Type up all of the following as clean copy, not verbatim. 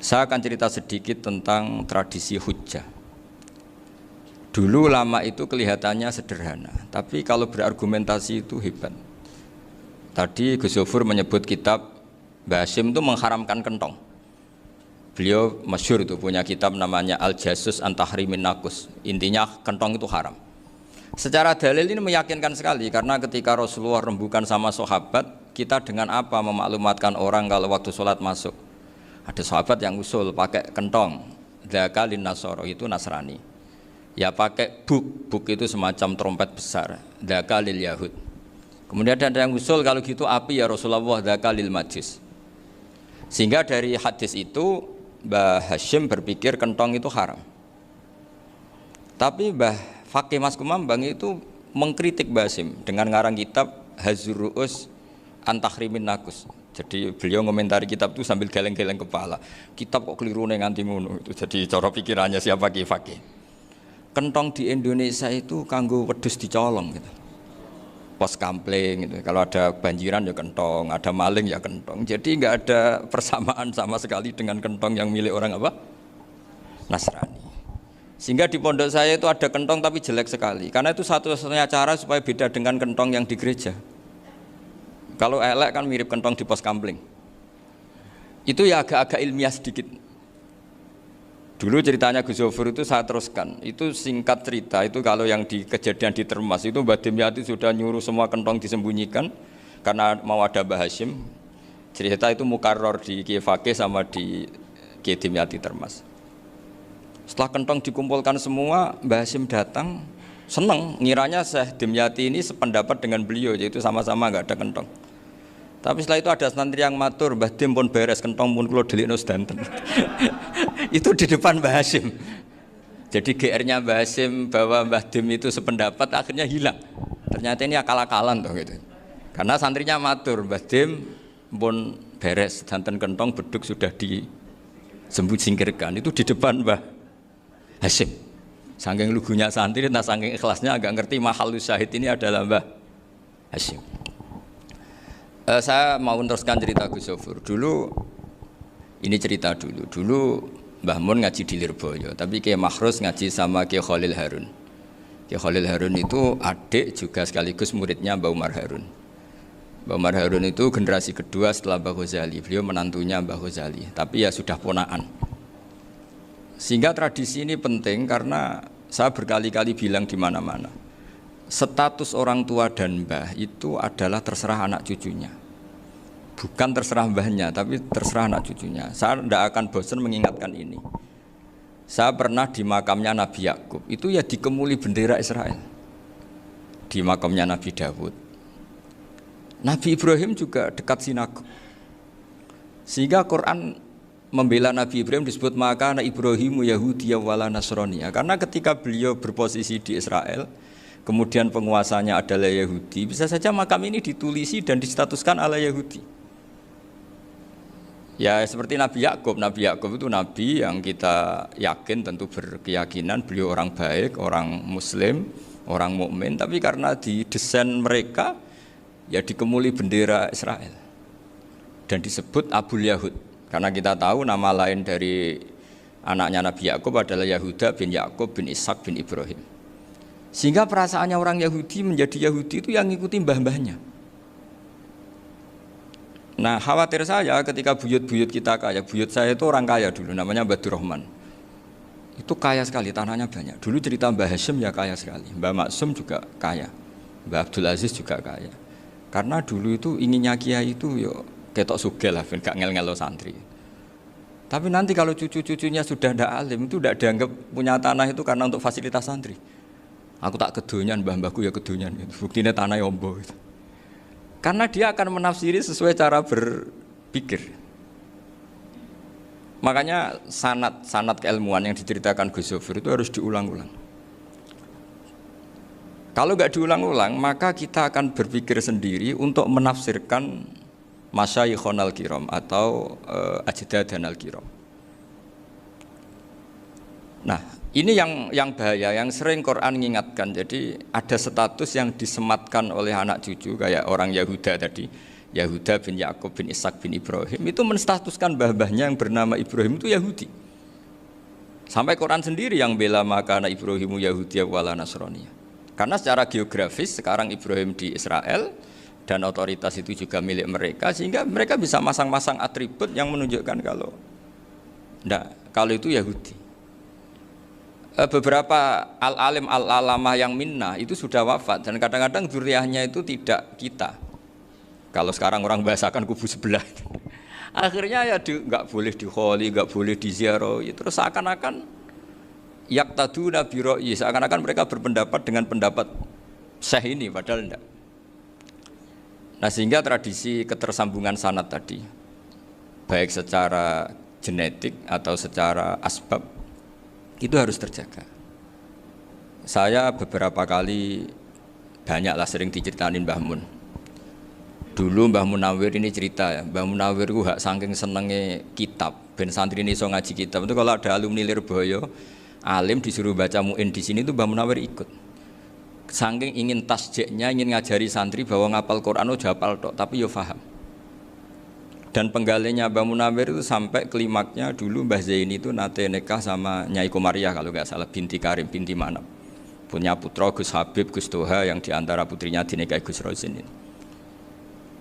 Saya akan cerita sedikit tentang tradisi hujjah. Dulu ulama itu kelihatannya sederhana, tapi kalau berargumentasi itu hebat. Tadi Gus Zofur menyebut kitab Mbah Hasyim itu mengharamkan kentong. Beliau masyhur itu punya kitab namanya Al-Jasus an Tahrimin Nakus. Intinya kentong itu haram. Secara dalil ini meyakinkan sekali karena ketika Rasulullah rembukan sama sahabat, kita dengan apa memaklumatkan orang kalau waktu sholat masuk? Ada sahabat yang usul pakai kentong, dzaka lin nasara itu Nasrani. Ya pakai buk itu semacam trompet besar, dzaka lil yahud. Kemudian ada yang usul kalau gitu api ya Rasulullah, dzaka lil majus. Sehingga dari hadis itu Mbah Hasyim berpikir kentong itu haram. Tapi Mbah Fakih Mas Kumambang itu mengkritik Mbah Hasyim dengan ngarang kitab Hazur Ru'us an Tahrimin Nakus. Jadi beliau ngomentari kitab itu sambil geleng-geleng kepala. Kitab kok keliru nganti ngono itu. Jadi cara pikirannya siapa Ki Fakih. Kentong di Indonesia itu kanggo wedhus dicolong gitu. Pos kampling gitu. Kalau ada banjiran ya kentong, ada maling ya kentong. Jadi enggak ada persamaan sama sekali dengan kentong yang milik orang apa? Nasrani. Sehingga di pondok saya itu ada kentong tapi jelek sekali. Karena itu satu-satunya cara supaya beda dengan kentong yang di gereja. Kalau elek kan mirip kentong di pos kampling. Itu ya agak-agak ilmiah sedikit. Dulu ceritanya Gus Zofur itu saya teruskan. Itu singkat cerita, itu kalau yang di kejadian di Termas itu Mbah Dimyati sudah nyuruh semua kentong disembunyikan karena mau ada Mbah Hasyim. Cerita itu mukarrar di Kiai Fakih sama di Kiai Dimyati Termas. Setelah kentong dikumpulkan semua, Mbah Hasyim datang, senang, ngiranya Syekh Dimyati ini sependapat dengan beliau, yaitu sama-sama enggak ada kentong. Tapi setelah itu ada santri yang matur, Mbah Dim pun beres kentong pun kula delikno sedanten. Itu di depan Mbah Hasyim. Jadi GR-nya Mbah Hasyim bahwa Mbah Dim itu sependapat akhirnya hilang. Ternyata ini akal-akalan toh gitu. Karena santrinya matur, Mbah Dim pun beres sedanten kentong beduk sudah disingkirkan. Itu di depan Mbah Hasyim. Saking lugunya santri, nah saking ikhlasnya agak ngerti mahalus syahid ini adalah Mbah Hasyim. Saya mau meneruskan cerita Gus Zofur. Dulu Mbah Mun ngaji di Lirboyo, tapi Kiai Makhrus ngaji sama Kiai Khalil Harun. Kiai Khalil Harun itu adik juga sekaligus muridnya Mbah Umar Harun. Mbah Umar Harun itu generasi kedua setelah Mbah Ghazali. Beliau menantunya Mbah Ghazali, tapi ya sudah ponaan. Sehingga tradisi ini penting karena saya berkali-kali bilang di mana-mana. Status orang tua dan mbah itu adalah terserah anak cucunya. Bukan terserah mbahnya, tapi terserah anak cucunya. Saya tidak akan bosan mengingatkan ini. Saya pernah di makamnya Nabi Yakub, itu ya dikemuli bendera Israel. Di makamnya Nabi Dawud. Nabi Ibrahim juga dekat sinagog. Sehingga Quran membela Nabi Ibrahim disebut maka anak Ibrahimu Yahudiyya wala Nasraniyya. Karena ketika beliau berposisi di Israel, kemudian penguasanya adalah Yahudi, bisa saja makam ini ditulisi dan distatuskan ala Yahudi. Ya seperti Nabi Yakub itu nabi yang kita yakin tentu berkeyakinan beliau orang baik, orang muslim, orang mukmin, tapi karena di desain mereka ya dikemuli bendera Israel dan disebut Abul Yahud. Karena kita tahu nama lain dari anaknya Nabi Yakub adalah Yahuda bin Yakub bin Ishak bin Ibrahim. Sehingga perasaannya orang Yahudi menjadi Yahudi itu yang ngikuti mbah-mbahnya. Nah khawatir saya ketika buyut-buyut kita kaya, buyut saya itu orang kaya dulu, namanya Badur Rahman. Itu kaya sekali, tanahnya banyak. Dulu cerita Mbah Hasyim ya kaya sekali, Mbah Maksum juga kaya, Mbah Abdul Aziz juga kaya. Karena dulu itu inginnya kiai itu yo ketok sugih lah, gak ngel-ngelo santri. Tapi nanti kalau cucu-cucunya sudah ndak alim, itu ndak dianggap punya tanah itu karena untuk fasilitas santri. Aku tak kedonyan, mbah-mbahku ya kedonyan. Buktinya tanah yombo. Karena dia akan menafsiri sesuai cara berpikir. Makanya sanad keilmuan yang diceritakan Gus Zofur itu harus diulang-ulang. Kalau nggak diulang-ulang, maka kita akan berpikir sendiri untuk menafsirkan masyayikhon al-kiram atau ajdadan al-kiram. Nah, ini yang bahaya, yang sering Quran mengingatkan. Jadi ada status yang disematkan oleh anak cucu kayak orang Yahuda tadi, Yahuda bin Yakub bin Ishak bin Ibrahim itu menstatuskan mbah-mbahnya yang bernama Ibrahim itu Yahudi. Sampai Quran sendiri yang bela makana Ibrahimu Yahudiyah wala Nasraniyah. Karena secara geografis sekarang Ibrahim di Israel dan otoritas itu juga milik mereka, sehingga mereka bisa masang-masang atribut yang menunjukkan kalau itu Yahudi. Beberapa al-alim al-alamah yang minnah itu sudah wafat dan kadang-kadang dzurriyyahnya itu tidak kita. Kalau sekarang orang bahasakan kubu sebelah. Akhirnya ya nggak boleh dikholi, nggak boleh diziarah. Terus seakan-akan yaqtaduna bi ra'yi, seakan-akan mereka berpendapat dengan pendapat syekh ini, padahal enggak. Nah, sehingga tradisi ketersambungan sanad tadi, baik secara genetik atau secara asbab, itu harus terjaga. Saya beberapa kali banyaklah sering diceritain Mbah Mun. Dulu Mbah Munawir ini cerita ya, Mbah Munawir itu saking senenge kitab, ben santri ini iso ngaji kitab. Itu kalau ada alumni Lirboyo, alim disuruh baca muin di sini itu Mbah Munawir ikut. Saking ingin tasjiknya, ingin ngajari santri bahwa ngapal Quran udah hafal tok, tapi yo paham. Dan penggalinya Mbah Munawir itu sampai klimaknya dulu Mbah Zaini itu nate nikah sama Nyai Komariah kalau nggak salah, binti Karim, binti Manap. Punya putra Gus Habib, Gus Toha yang diantara putrinya dinikahi Gus Rosin ini.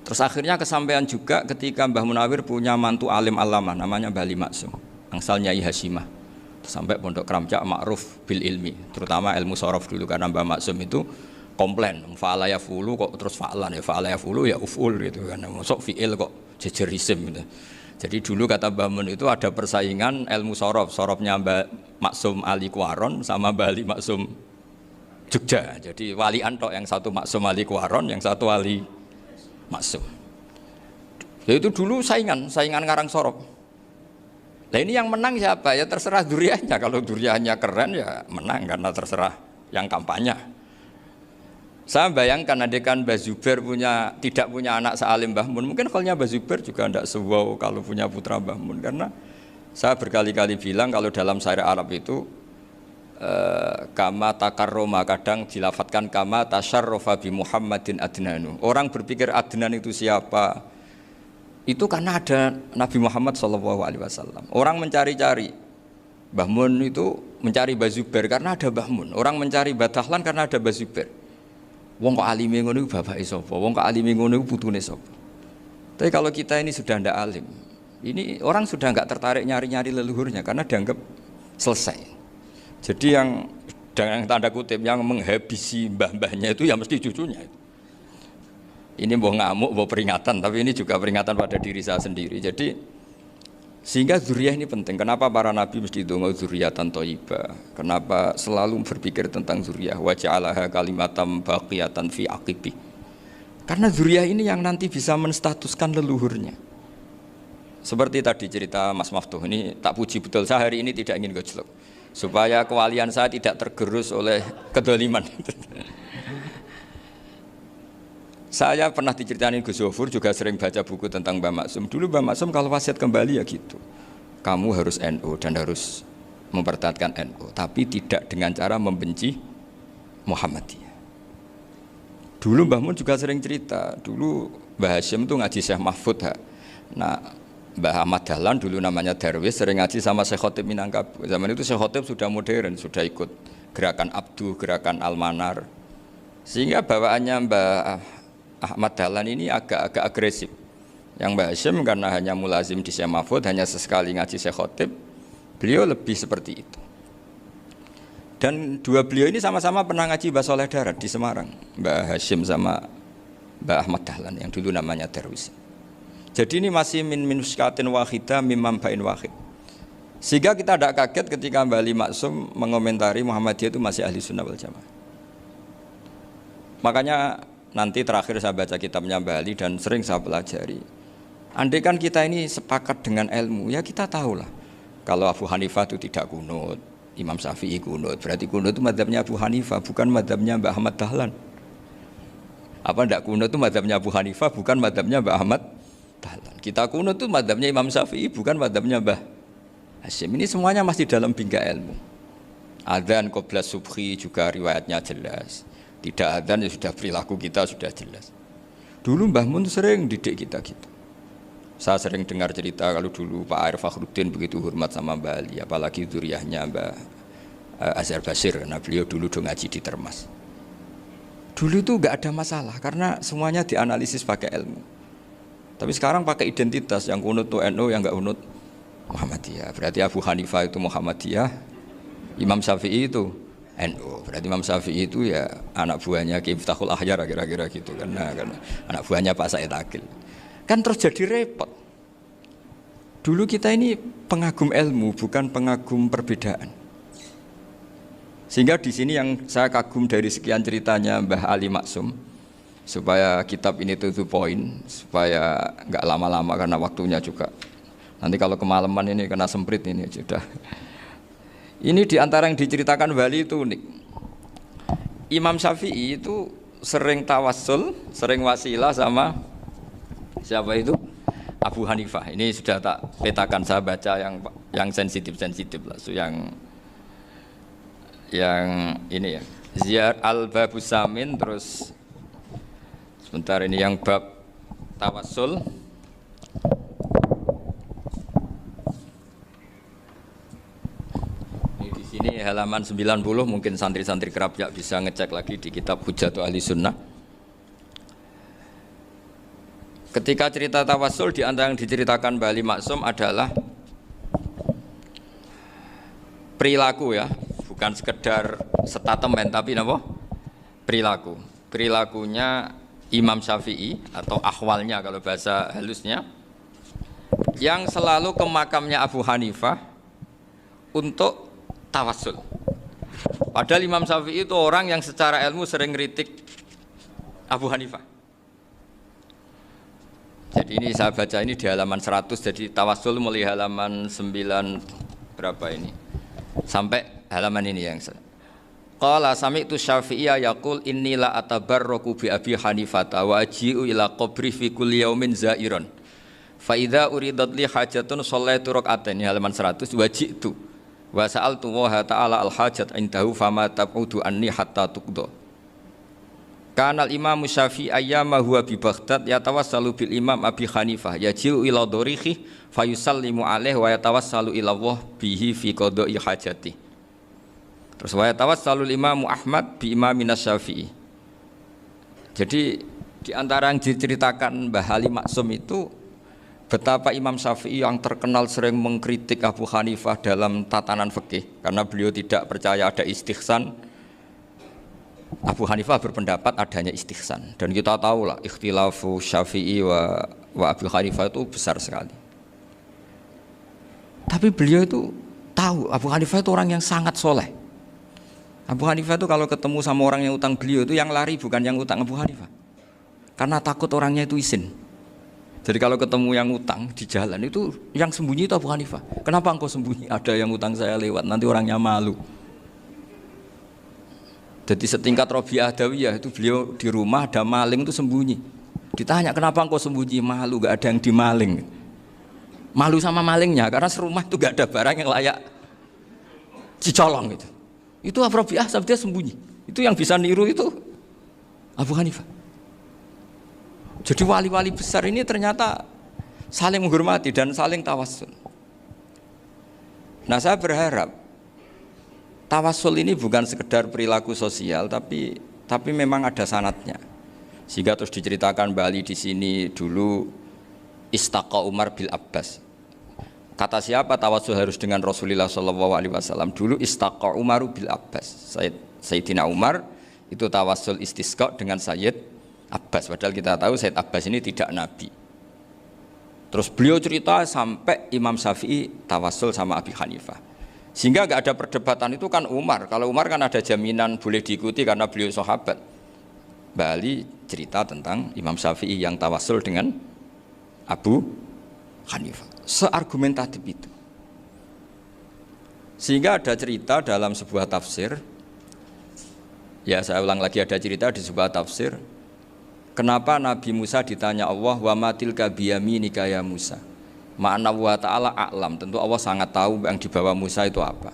Terus akhirnya kesampaian juga ketika Mbah Munawir punya mantu alim alama namanya Mbah Ali Maksum, angsal Nyai Hasyimah. Sampai Pondok Kramjak ma'ruf bil ilmi, terutama ilmu sorof dulu karena Mbah Maksum itu komplain, fa'ala yafulu kok terus fa'alan ya, fa'ala yafulu ya uf'ul gitu kan, masuk fi'il kok jejer isim gitu. Jadi dulu kata Mbah Mun itu ada persaingan ilmu sorof, sorofnya Mbah Maksum Ali Kuaron sama Mbah Ali Maksum Jogja. Jadi walian tok, yang satu Maksum Ali Kuaron, yang satu Ali Maksum. Ya itu dulu saingan ngarang sorof. Nah ini yang menang siapa? Ya terserah duriannya. Kalau duriannya keren ya menang karena terserah yang kampanye. Saya bayangkan adekan Mbah Zubair tidak punya anak sealim Mbah Mun, mungkin kalau Mbah Zubair juga tidak sewow kalau punya putra Mbah Mun. Karena saya berkali-kali bilang kalau dalam syair Arab itu kama takarroma, kadang dilafatkan kama tasyarrofa bi Muhammadin adnanu. Orang berpikir Adnan itu siapa? Itu karena ada Nabi Muhammad SAW. Orang mencari-cari Mbah Mun itu mencari Mbah Zubair karena ada Mbah Mun. Orang mencari Mbah Dahlan karena ada Mbah Zubair. Wong kok alime ngono iku bapake sapa? Wong kok alime ngono iku putune sapa? Tapi kalau kita ini sudah ndak alim, ini orang sudah enggak tertarik nyari-nyari leluhurnya karena dianggap selesai. Jadi yang dengan tanda kutip yang menghabisi mbah-mbahnya itu ya mesti cucunya. Ini mau ngamuk, mau peringatan, tapi ini juga peringatan pada diri saya sendiri. Jadi sehingga dzurriyyah ini penting. Kenapa para nabi mesti donga dzurriyyatan thayyibah? Kenapa selalu berpikir tentang dzurriyyah? Wa ja'alaha kalimatam baqiyatan fi aqibi. Karena dzurriyyah ini yang nanti bisa menstatuskan leluhurnya. Seperti tadi cerita Mas Maftuh, ini tak puji betul, saya hari ini tidak ingin gojlok supaya kewalian saya tidak tergerus oleh kedoliman. Saya pernah diceritain Gus Zofur, juga sering baca buku tentang Mbah Maksum. Dulu Mbah Maksum kalau wasiat kembali ya gitu, kamu harus NU dan harus mempertahankan NU, tapi tidak dengan cara membenci Muhammadiyah. Dulu Mbah Mun juga sering cerita, dulu Mbah Hasyim itu ngaji Syekh Mahfud. Nah, Mbah Ahmad Dahlan dulu namanya Darwis sering ngaji sama Syekh Khotib Minangkabau. Zaman itu Syekh Khotib sudah modern, sudah ikut gerakan Abdu, gerakan Al-Manar. Sehingga bawaannya Mbah Ahmad Dahlan ini agak agresif. Yang Mbah Hasyim karena hanya mulazim di Syekh Mahfud, hanya sesekali ngaji Syekh Khotib, beliau lebih seperti itu. Dan dua beliau ini sama-sama pernah ngaji Mbah Soleh Darat di Semarang, Mbah Hasyim sama Mbah Ahmad Dahlan yang dulu namanya Darwis. Jadi ini masih min minuskatin wahidah mimam bain wahid. Sehingga kita tidak kaget ketika Mbah Ali Maksum mengomentari Muhammadiyah itu masih ahli sunnah wal jamaah. Makanya nanti terakhir saya baca kitabnya Mbah Ali dan sering saya pelajari. Andai kan kita ini sepakat dengan ilmu, ya kita tahulah. Kalau Abu Hanifah itu tidak kunut, Imam Syafi'i kunut, berarti kunut itu mazhabnya Abu Hanifah, bukan mazhabnya Mbah Ahmad Dahlan. Apa tidak kunut itu mazhabnya Abu Hanifah, bukan mazhabnya Mbah Ahmad Dahlan. Kita kunut itu mazhabnya Imam Syafi'i, bukan mazhabnya Mbah Hasyim. Ini semuanya masih dalam bingkai ilmu. Adzan qabla subhi juga riwayatnya jelas. Tidak adzan ya sudah perilaku kita sudah jelas. Dulu Mbah Mun sering didik kita gitu. Saya sering dengar cerita kalau dulu Pak Arif Fakhruddin begitu hormat sama Mbah Ali, apalagi duriahnya Mbah Azhar Basir, karena beliau dulu do ngaji di Termas. Dulu itu nggak ada masalah karena semuanya dianalisis pakai ilmu. Tapi sekarang pakai identitas, yang unut tuh NU, yang nggak unut Muhammadiyah. Berarti Abu Hanifah itu Muhammadiyah, Imam Syafi'i itu NU. Berarti Imam Syafi'i itu ya anak buahnya Ki Miftahul Ahyar kira-kira gitu kan anak buahnya Pak Said Akil. Kan terus jadi repot. Dulu kita ini pengagum ilmu, bukan pengagum perbedaan. Sehingga di sini yang saya kagum dari sekian ceritanya Mbah Ali Maksum, supaya kitab ini to the point, supaya nggak lama-lama karena waktunya juga. Nanti kalau kemalaman ini kena semprit ini sudah. Ini diantara yang diceritakan Bali itu unik. Imam Syafi'i itu sering tawassul, sering wasilah sama siapa itu? Abu Hanifah. Ini sudah tak petakan, saya baca yang sensitif lah, so yang ini ya. Ziyar al-Babus Samin, terus sebentar ini yang bab tawassul. Ini halaman 90, mungkin santri-santri kerap ya bisa ngecek lagi di kitab Hujjatul Ahli Sunnah. Ketika cerita tawassul, di antara yang diceritakan Mbah Ali Maksum adalah perilaku ya, bukan sekedar statement tapi apa? Perilaku. Perilakunya Imam Syafi'i atau ahwalnya kalau bahasa halusnya, yang selalu ke makamnya Abu Hanifah untuk tawassul. Padahal Imam Syafi'i itu orang yang secara ilmu sering kritik Abu Hanifah. Jadi ini saya baca ini di halaman 100, jadi tawassul mulai halaman 9 berapa ini sampai halaman ini yang qala sami'tu Syafi'iyya yaqul inni la atabarraku bi Abi Hanifah wa aji'u ila qabri fi kulli yaumin za'iran fa idza uridat li hajatun shallaitu rak'atain, halaman 100, waji'tu wa sa'altu wa ta'ala al hajat indahu fama tab'udu anni hatta tuqda. Kanal Imam Syafi'i ayyama huwa bi Baghdad yatawassalu bil Imam Abi Hanifah yaji'u ila dorihi fayusallimu alaihi wa yatawassalu ila Allah bihi fi qada'i hajati. Terus wa yatawassalu Imam Ahmad bi Imamin Syafi'i. Jadi di antara yang diceritakan Mbah Ali Maksum itu betapa Imam Syafi'i yang terkenal sering mengkritik Abu Hanifah dalam tatanan fikih karena beliau tidak percaya ada istihsan. Abu Hanifah berpendapat adanya istihsan, dan kita tahu lah ikhtilafu Syafi'i wa Abu Hanifah itu besar sekali. Tapi beliau itu tahu Abu Hanifah itu orang yang sangat soleh. Abu Hanifah itu kalau ketemu sama orang yang utang beliau itu yang lari bukan yang utang Abu Hanifah, karena takut orangnya itu izin. Jadi kalau ketemu yang utang di jalan itu yang sembunyi itu Abu Hanifah. Kenapa engkau sembunyi? Ada yang utang saya lewat, nanti orangnya malu. Jadi setingkat Robi'ah Adawiyah itu beliau di rumah ada maling itu sembunyi. Ditanya kenapa engkau sembunyi? Malu, gak ada yang dimaling. Malu sama malingnya karena serumah itu gak ada barang yang layak dicolong itu. Itu Robi'ah dia sembunyi. Itu yang bisa niru itu Abu Hanifah. Jadi wali-wali besar ini ternyata saling menghormati dan saling tawassul. Nah saya berharap tawassul ini bukan sekedar perilaku sosial, tapi memang ada sanatnya. Sehingga terus diceritakan Bali di sini dulu istaqa Umar bil Abbas. Kata siapa tawassul harus dengan Rasulullah SAW? Dulu istaqa Umar bil Abbas. Sayyidina Umar itu tawassul istisqa dengan Sayyid Abbas. Padahal kita tahu Sayyid Abbas ini tidak nabi. Terus beliau cerita sampai Imam Syafi'i tawassul sama Abi Hanifah. Sehingga nggak ada perdebatan itu kan Umar. Kalau Umar kan ada jaminan boleh diikuti karena beliau sahabat. Bali cerita tentang Imam Syafi'i yang tawassul dengan Abu Hanifah. Seargumentatif itu. Sehingga ada cerita dalam sebuah tafsir. Ya saya ulang lagi, ada cerita di sebuah tafsir. Kenapa Nabi Musa ditanya Allah, wa ma tilka biyaminika ya Musa? Ma'ana wa ta'ala a'lam, tentu Allah sangat tahu yang dibawa Musa itu apa.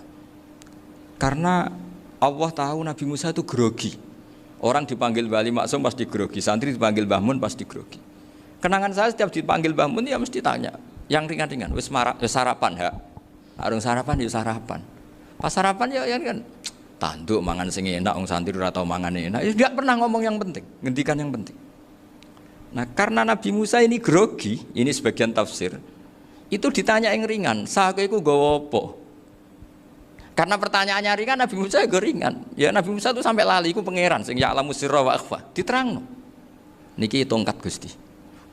Karena Allah tahu Nabi Musa itu grogi. Orang dipanggil Wali Maksum pasti grogi, santri dipanggil Mbah Mun pasti grogi. Kenangan saya setiap dipanggil Mbah Mun ya mesti tanya, yang ringan-ringan, wis sarapan ya. Arung sarapan ya sarapan. Pas sarapan ya kan tanduk mangan sing enak, wong santri ora tau mangan enak. Ya enggak pernah ngomong yang penting, ngendikan yang penting. Nah, karena Nabi Musa ini grogi, ini sebagian tafsir. Itu ditanya yang ringan, "Sake iku nggawa apa?" Karena pertanyaannya ringan, Nabi Musa juga ringan. Ya Nabi Musa itu sampai lali iku pangeran sing ya'lamu sirra wa akhfa. Diterangno. Niki tongkat Gusti.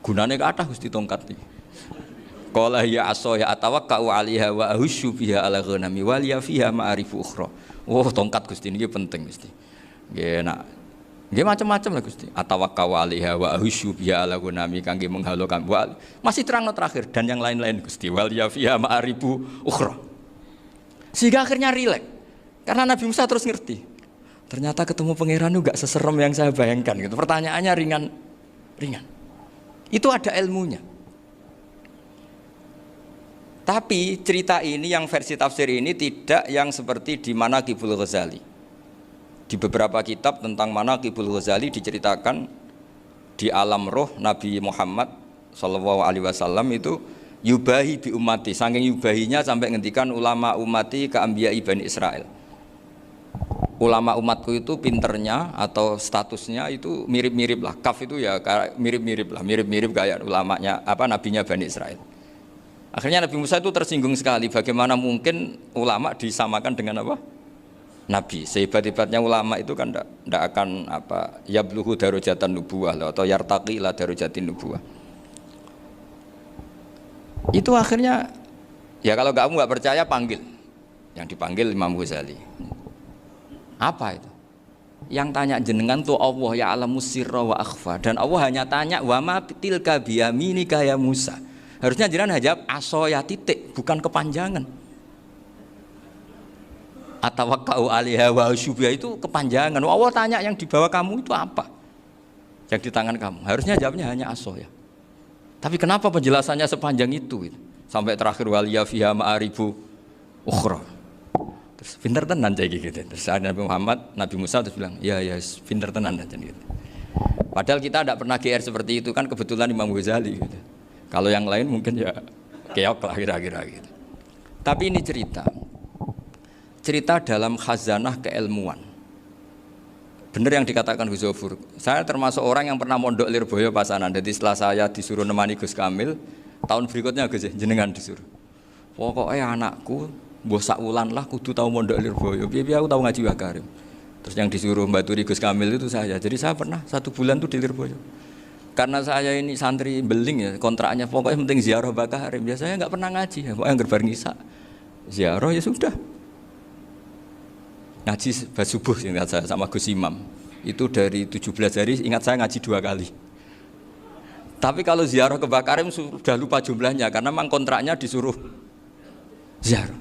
Gunane kathah Gusti tongkat iki. Qala ya asaya atawakka'u 'alaiha wa ahusyu biha 'ala ghanami wa liya fiha ma'arifu ukhra. Oh, tongkat Gusti niki penting Gusti. Nggih nak nggih macam-macam lah Gusti. Atawakka'u 'alaiha wa ahusyu biha 'ala ghanami kangge menghalo kambal. Masih terangno terakhir dan yang lain-lain Gusti. Wa liya fiha ma'arifu ukhra. Sehingga akhirnya rileks. Karena Nabi Musa terus ngerti. Ternyata ketemu pangeran itu gak seserem yang saya bayangkan gitu. Pertanyaannya ringan. Itu ada ilmunya. Tapi cerita ini yang versi tafsir ini tidak yang seperti di Manaqibul Ghazali. Di beberapa kitab tentang Manaqibul Ghazali diceritakan di alam roh Nabi Muhammad SAW itu yubahi bi ummati, saking yubahinya sampai ngendikan ulama ummati ke anbiya Bani Israel. Ulama umatku itu pinternya atau statusnya itu mirip-mirip lah. Kaf itu ya mirip-mirip lah, mirip-mirip kayak ulamanya nabinya Bani Israel. Akhirnya Nabi Musa itu tersinggung sekali, bagaimana mungkin ulama disamakan dengan nabi. Sehebat-hebatnya ulama itu kan tidak akan yabluhu darajatan nubuwah atau yartaqi ila darajatin nubuwah. Itu akhirnya ya kalau kamu nggak percaya panggil, yang dipanggil Imam Ghazali. Apa itu? Yang tanya jenengan tuh Allah ya alamus sirra wa akhfa, dan Allah hanya tanya wa ma tilka biyaminika ya Musa. Harusnya jenengan jawab asoya titik, bukan kepanjangan. Atawakka'u 'alaiha wa syubha itu kepanjangan. Allah tanya yang di bawah kamu itu apa? Yang di tangan kamu. Harusnya jawabnya hanya asoya. Tapi kenapa penjelasannya sepanjang itu? Sampai terakhir waliya fiha ma'aribu ukhra. Terus pinter tenan kayak gitu. Terus ada Nabi Musa terus bilang, ya pinter tenan aja gitu. Padahal kita tidak pernah GR seperti itu kan, kebetulan Imam Ghazali gitu. Kalau yang lain mungkin ya keok lah kira-kira gitu. Tapi ini cerita dalam khazanah keilmuan. Benar yang dikatakan Gus Zofur. Saya termasuk orang yang pernah mondok Lirboyo Pasanan. Jadi setelah saya disuruh nemani Gus Kamil, tahun berikutnya Gus jenengan disuruh. Pokoknya anakku mbah sak wulan lah kudu tahu mondok Lirboyo. Piye aku tahu ngaji Wakarim. Terus yang disuruh mbaturi Gus Kamil itu saya. Jadi saya pernah 1 bulan tuh di Lirboyo. Karena saya ini santri beling ya, kontraknya pokoknya penting ziarah Bakarim. Biasanya nggak pernah ngaji, ya. Pokoknya gerbar ngisa. Ziarah ya sudah. Ngaji subuh ingat saya sama Gus Imam itu dari 17 hari ingat saya ngaji 2 kali. Tapi kalau ziarah ke Bakarim sudah lupa jumlahnya karena memang kontraknya disuruh ziarah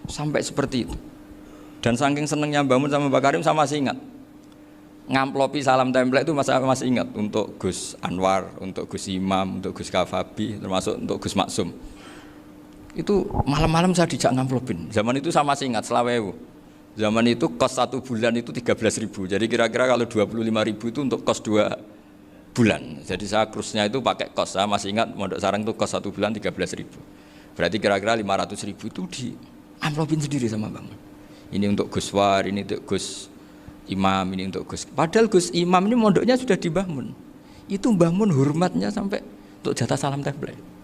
sampai seperti itu. Dan saking senengnya bangun sama Bakarim saya masih ingat ngamplopi salam template itu masih ingat untuk Gus Anwar, untuk Gus Imam, untuk Gus Kafabi, termasuk untuk Gus Maksum. Itu malam-malam saya dijak ngamplopin. Zaman itu saya masih ingat selawewu. Zaman itu kos 1 bulan itu 13.000. Jadi kira-kira kalau 25.000 itu untuk kos 2 bulan. Jadi saya krusnya itu pakai kos. Saya masih ingat Mondok Sarang itu kos 1 bulan 13.000. Berarti kira-kira 500.000 itu di amplopin sendiri sama Bang. Ini untuk Gus War, ini untuk Gus Imam, ini untuk Gus. Padahal Gus Imam ini mondoknya sudah di Mbah Mun. Itu Mbah Mun hormatnya sampai untuk jatah salam template.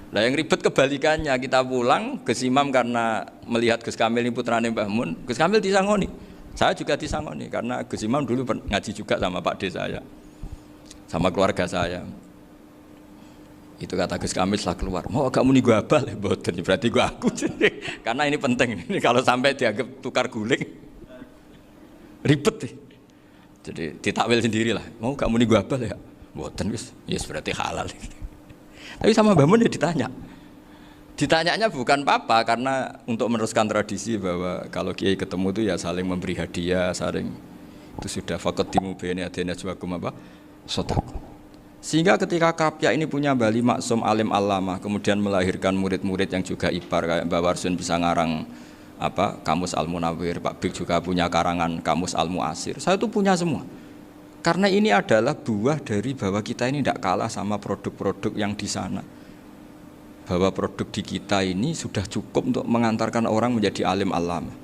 Nah yang ribet kebalikannya, kita pulang Gus Imam karena melihat Gus Kamil ini putrane Mbah Mun, Gus Kamil disangoni. Saya juga disangoni karena Gus Imam dulu ngaji juga sama Pak D saya, sama keluarga saya. Itu kata Gus Kamil setelah keluar, mau agak muni gua abal, boten berarti gua aku. Karena ini penting, ini kalau sampai dianggap tukar guling, ribet nih. Jadi ditakwil sendirilah, mau agak muni gua abal ya, boten yes berarti halal. Tapi sama Mbah Mun ya ditanya. Ditanyanya bukan apa karena untuk meneruskan tradisi bahwa kalau kiai ketemu itu ya saling memberi hadiah, saling itu sudah faqaddimu baina yadayna najwakum shadaqah. Sehingga ketika Kapya ini punya Bali Maksum alim alama, kemudian melahirkan murid-murid yang juga ipar kayak Mbah Warsun bisa ngarang Kamus Al-Munawwir, Pak Bik juga punya karangan Kamus Al-Mu'asir. Saya itu punya semua. Karena ini adalah buah dari bahwa kita ini tidak kalah sama produk-produk yang di sana. Bahwa produk di kita ini sudah cukup untuk mengantarkan orang menjadi alim alama.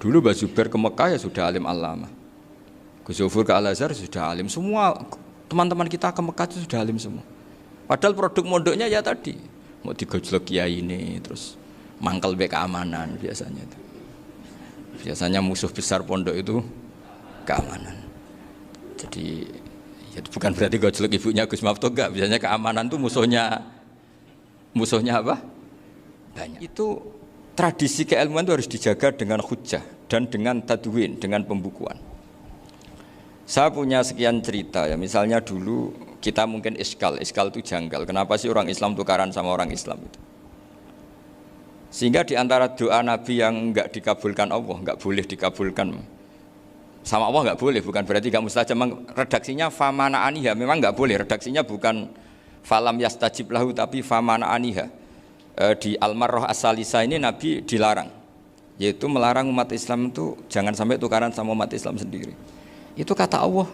Dulu Mbah Zubair ke Mekah ya sudah alim alama. Gus Zufur ke Al-Azhar sudah alim. Semua teman-teman kita ke Mekah itu sudah alim semua. Padahal produk mondoknya ya tadi mau digojlok kiai ini, terus mangkel be keamanan biasanya itu. Biasanya musuh besar pondok itu keamanan. Jadi ya bukan berarti gojlok ibunya Gus Maftuh enggak. Biasanya keamanan itu musuhnya apa? Banyak. Itu tradisi keilmuan itu harus dijaga dengan hujjah dan dengan tadwin, dengan pembukuan. Saya punya sekian cerita ya, misalnya dulu kita mungkin iskal itu janggal. Kenapa sih orang Islam tukaran sama orang Islam itu? Sehingga di antara doa Nabi yang enggak dikabulkan Allah, enggak boleh dikabulkan sama Allah, enggak boleh, bukan berarti enggak mustajab. Memang redaksinya famana aniha, memang enggak boleh. Redaksinya bukan falam yastajib lahu tapi famana aniha. Di Al-Marrah As-Salisa ini Nabi dilarang, yaitu melarang umat Islam itu jangan sampai tukaran sama umat Islam sendiri. Itu kata Allah,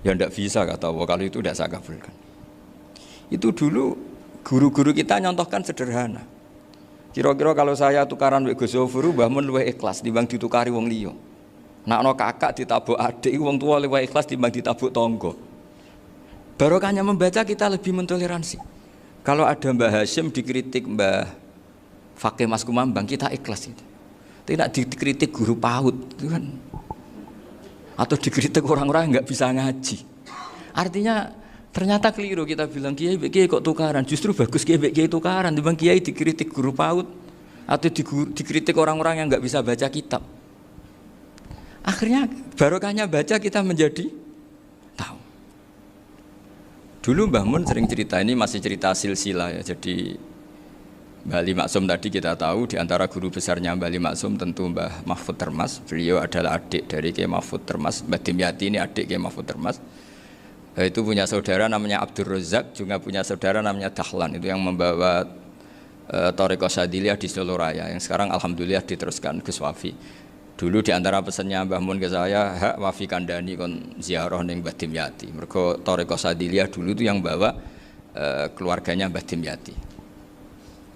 ya tidak bisa kata Allah, kalau itu tidak saya kabulkan. Itu dulu guru-guru kita nyontohkan sederhana. Kira-kira kalau saya tukaran wek Gus Zofuru, Mbah Mun luwih ikhlas timbang ditukari wong liya. Nakno kakak ditabuk adik, wong tua luwih ikhlas timbang ditabuk tangga. Barokahnya membaca kita lebih mentoleransi. Kalau ada Mbah Hashim dikritik Mbah Fakih Mas Kumambang, kita ikhlas itu. Tidak dikritik guru PAUD, itu kan. Atau dikritik orang-orang yang nggak bisa ngaji. Artinya ternyata keliru kita bilang kiai kok tukaran. Justru bagus kiai tukaran. Dibanding kiai dikritik guru PAUD atau dikritik orang-orang yang nggak bisa baca kitab. Akhirnya barokahnya baca kita menjadi tahu. Dulu Mbah Mun sering cerita, ini masih cerita silsilah ya. Jadi Mbah Ali Maksum tadi kita tahu di antara guru besarnya Mbah Ali Maksum tentu Mbah Mahfud Termas. Beliau adalah adik dari Kiai Mahfud Termas. Mbah Dimyati ini adik Kiai Mahfud Termas. Itu punya saudara namanya Abdul Razak, juga punya saudara namanya Dahlan. Itu yang membawa Thariqah Syadziliyah di Solo Raya, yang sekarang alhamdulillah diteruskan Gus Wafi. Dulu di antara pesannya Mbah Mun ke saya, hak Wafi kandani kon ziarah ning Mbah Dimyati. Mergo Thariqah Syadziliyah dulu itu yang bawa keluarganya Mbah Dimyati.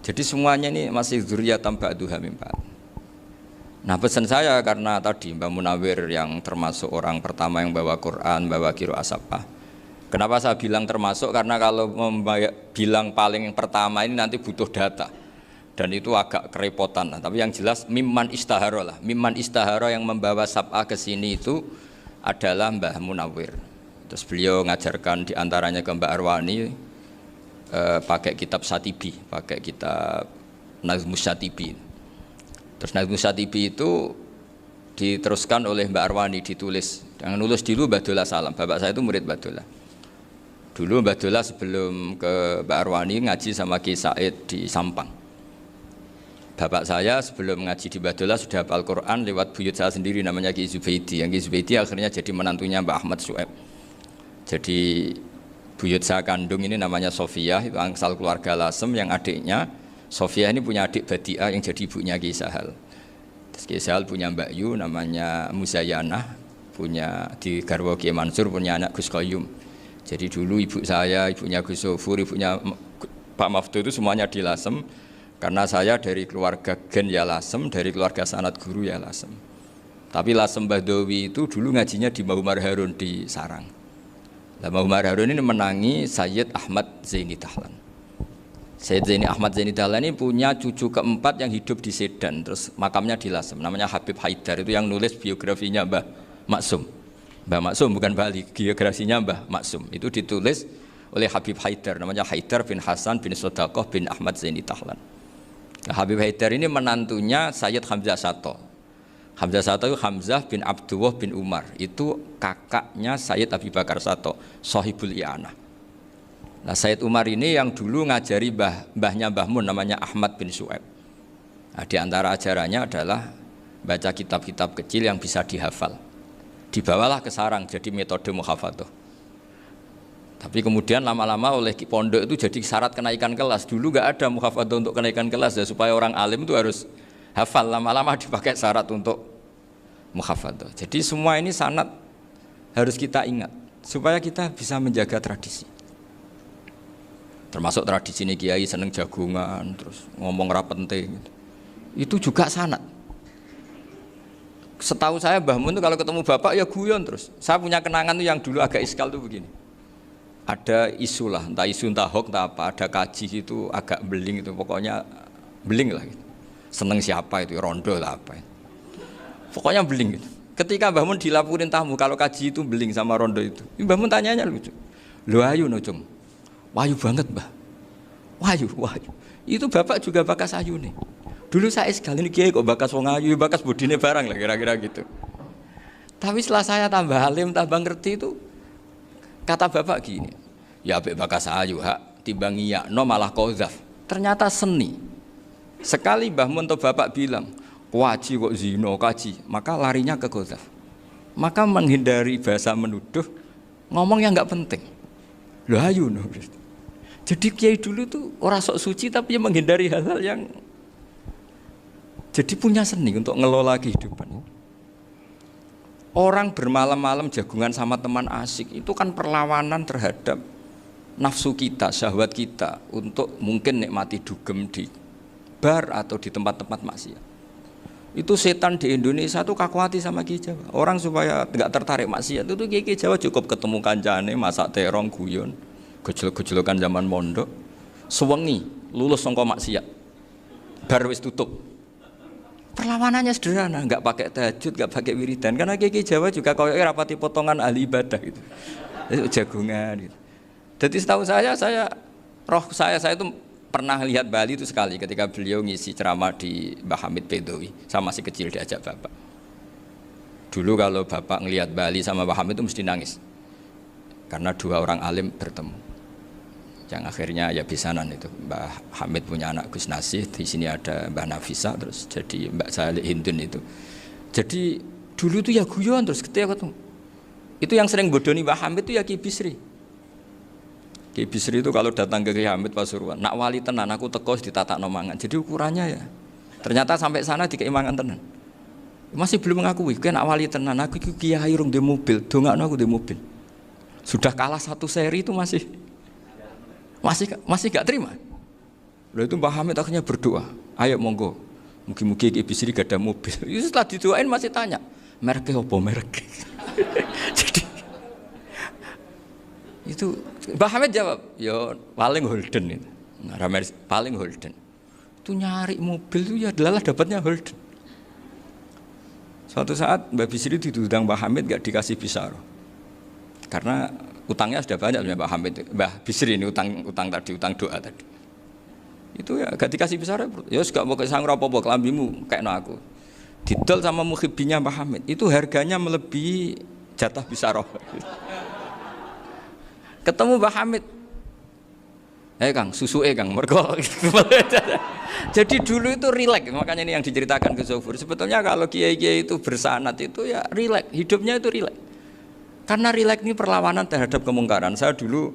Jadi semuanya ini masih dzurriyyatan ba'duha min ba'd. Nah pesan saya karena tadi Mbah Munawwir yang termasuk orang pertama yang bawa Quran, bawa qiraah sab'ah. Kenapa saya bilang termasuk? Karena kalau bilang paling pertama ini nanti butuh data. Dan itu agak kerepotan. Nah, tapi yang jelas mimman istahara lah. Mimman istahara yang membawa sab'ah ke sini itu adalah Mbah Munawwir. Terus beliau ngajarkan diantaranya ke Mbak Arwani, pakai kitab Satibi, pakai kitab Nazmus Satibi. Terus Nazmus Satibi itu diteruskan oleh Mbak Arwani, ditulis. Yang nulis dulu Mbak Dola Salam. Bapak saya itu murid Mbak Dola. Dulu Mbak Dola sebelum ke Mbak Arwani ngaji sama Ki Said di Sampang. Bapak saya sebelum ngaji di Mbak Dola sudah hafal Quran lewat buyut saya sendiri namanya Ki Zubaidi. Yang Ki Zubaidi akhirnya jadi menantunya Mbak Ahmad Su'eb. Jadi buyut saya kandung ini namanya Sofia, itu angsal keluarga Lasem, yang adiknya Sofia ini punya adik Badi'ah yang jadi ibunya Ki Sahal. Terus Ki Sahal punya Mbak Yu namanya Muzayanah, punya di garwa Ki Mansur punya anak Gus Qayyum. Jadi dulu ibu saya, ibunya Gus Sofur, ibunya Pak Maftuh itu semuanya di Lasem. Karena saya dari keluarga Gen ya Lasem, dari keluarga sanad guru ya Lasem. Tapi Lasem Bahdawi itu dulu ngajinya di Mbah Umar Harun di Sarang. Mbah Umar Harun ini menangi Sayyid Ahmad Zaini Dahlan. Sayyid Zaini Ahmad Zaini Dahlan ini punya cucu keempat yang hidup di Sedan, terus makamnya di Lasem, namanya Habib Haidar, itu yang nulis biografinya Mbah Maksum. Mbah Maksum bukan Bali, biografinya Mbah Maksum. Itu ditulis oleh Habib Haidar, namanya Haidar bin Hasan bin Sodaqoh bin Ahmad Zaini Dahlan. Nah, Habib Haidar ini menantunya Sayyid Hamzah Sato. Hamzah Sato itu Hamzah bin Abdullah bin Umar, itu kakaknya Sayyid Abi Bakar Sato, Sohibul I'anah. Nah Sayyid Umar ini yang dulu ngajari mbahnya Mbah Mun namanya Ahmad bin Su'eb. Nah, di antara ajarannya adalah baca kitab-kitab kecil yang bisa dihafal. Dibawalah ke sarang jadi metode muhafadzah. Tapi kemudian lama-lama oleh pondok itu jadi syarat kenaikan kelas. Dulu nggak ada muhafadzah untuk kenaikan kelas ya, supaya orang alim itu harus hafal, lama-lama dipakai syarat untuk muhafadzah. Jadi semua ini sanad harus kita ingat supaya kita bisa menjaga tradisi. Termasuk tradisi ini kiai seneng jagungan, terus ngomong ra penting. Itu juga sanad. Setahu saya Mbah Mun itu kalau ketemu bapak ya guyon terus. Saya punya kenangan tuh yang dulu agak iskal tuh begini. Ada isu lah, entah isu entah hoax entah apa, ada kaji itu agak beling itu, pokoknya beling lah gitu. Seneng siapa itu, rondo lah apa. Pokoknya beling gitu. Ketika Mbah Mun dilaporin tamu kalau kaji itu beling sama rondo itu. Mbah Mun tanyanya lucu. Lho ayu no cung. Wahyu banget Mbah. Wahyu. Itu bapak juga bakas ayu nih. Dulu saya sekali ini kiai kok bakas wong ayu, bakas bodine barang lah kira-kira gitu. Tapi setelah saya tambah alim, tambah ngerti itu, kata bapak gini, ya abek bakas ayu hak, timbang iyakno malah qadzaf. Ternyata seni. Sekali Mbah Mun atau bapak bilang, kaji kok zino, kaji, maka larinya ke qadzaf. Maka menghindari bahasa menuduh, ngomong yang nggak penting. Loh ayu no. Jadi kiai dulu tuh orang sok suci tapi menghindari hal-hal yang jadi punya seni untuk ngelola kehidupan. Orang bermalam-malam jagungan sama teman asik itu kan perlawanan terhadap nafsu kita, syahwat kita untuk mungkin nikmati dugem di bar atau di tempat-tempat maksiat. Itu setan di Indonesia tuh kakuati sama Kiai Jawa. Orang supaya tidak tertarik maksiat itu Kiai Jawa cukup ketemu kancane masak terong guyon, gejol-gejolokan zaman mondok, sewengi lulus sangka maksiat. Bar wis tutup. Perlawanannya sederhana, nggak pakai tahajud, nggak pakai wiridan, karena Kiai Jawa juga koyoke rapati potongan ahli ibadah gitu, jagungan gitu. Jadi setahu saya itu pernah lihat Bali itu sekali ketika beliau ngisi ceramah di Mbah Hamid Bedowi, sama masih kecil diajak bapak. Dulu kalau bapak ngelihat Bali sama Mbah Hamid itu mesti nangis, karena dua orang alim bertemu. Yang akhirnya ya bisanan itu Mbah Hamid punya anak Gus Nasih, di sini ada Mbah Nafisa, terus jadi Mbak Salih Hindun itu. Jadi dulu tuh ya guyon terus ketika ketemu. Itu yang sering bodoni Mbah Hamid itu ya Ki Bisri. Ki Bisri itu kalau datang ke Ki Hamid Pasuruan, nak wali tenan aku teko ditatakno mangan. Jadi ukurannya ya. Ternyata sampai sana dikei mangan tenan. Masih belum mengakui, kan nak wali tenan aku iki kiai rung di mobil, dongakno aku di mobil. Sudah kalah satu seri itu masih gak terima. Lalu itu Mbah Hamid akhirnya berdoa, ayo monggo, mungkin-mungkin Ki Bisri gak ada mobil. Itu setelah didoain masih tanya, mereknya apa merek? Jadi itu Mbah Hamid jawab, ya paling Holden itu, paling Holden. Itu nyari mobil itu ya adalah dapatnya Holden. Suatu saat Mbah Bisri diundang Mbah Hamid gak dikasih bisaroh, karena utangnya sudah banyak Mbah Hamid, Mbah Bisri ini utang doa tadi. Itu ya gak dikasih besar, ya gak mau kesang apa-apa kelambimu kayak aku. Didol sama muhibbinya Mbah Hamid, itu harganya melebihi jatah bisaroh. Ketemu Mbah Hamid, Kang, susu Kang, mergo. Jadi dulu itu rileks, makanya ini yang diceritakan ke Zofur. Sebetulnya kalau kiai-kiai itu bersanad itu ya rileks, hidupnya itu rileks. Karena rileks ini perlawanan terhadap kemungkaran. Saya dulu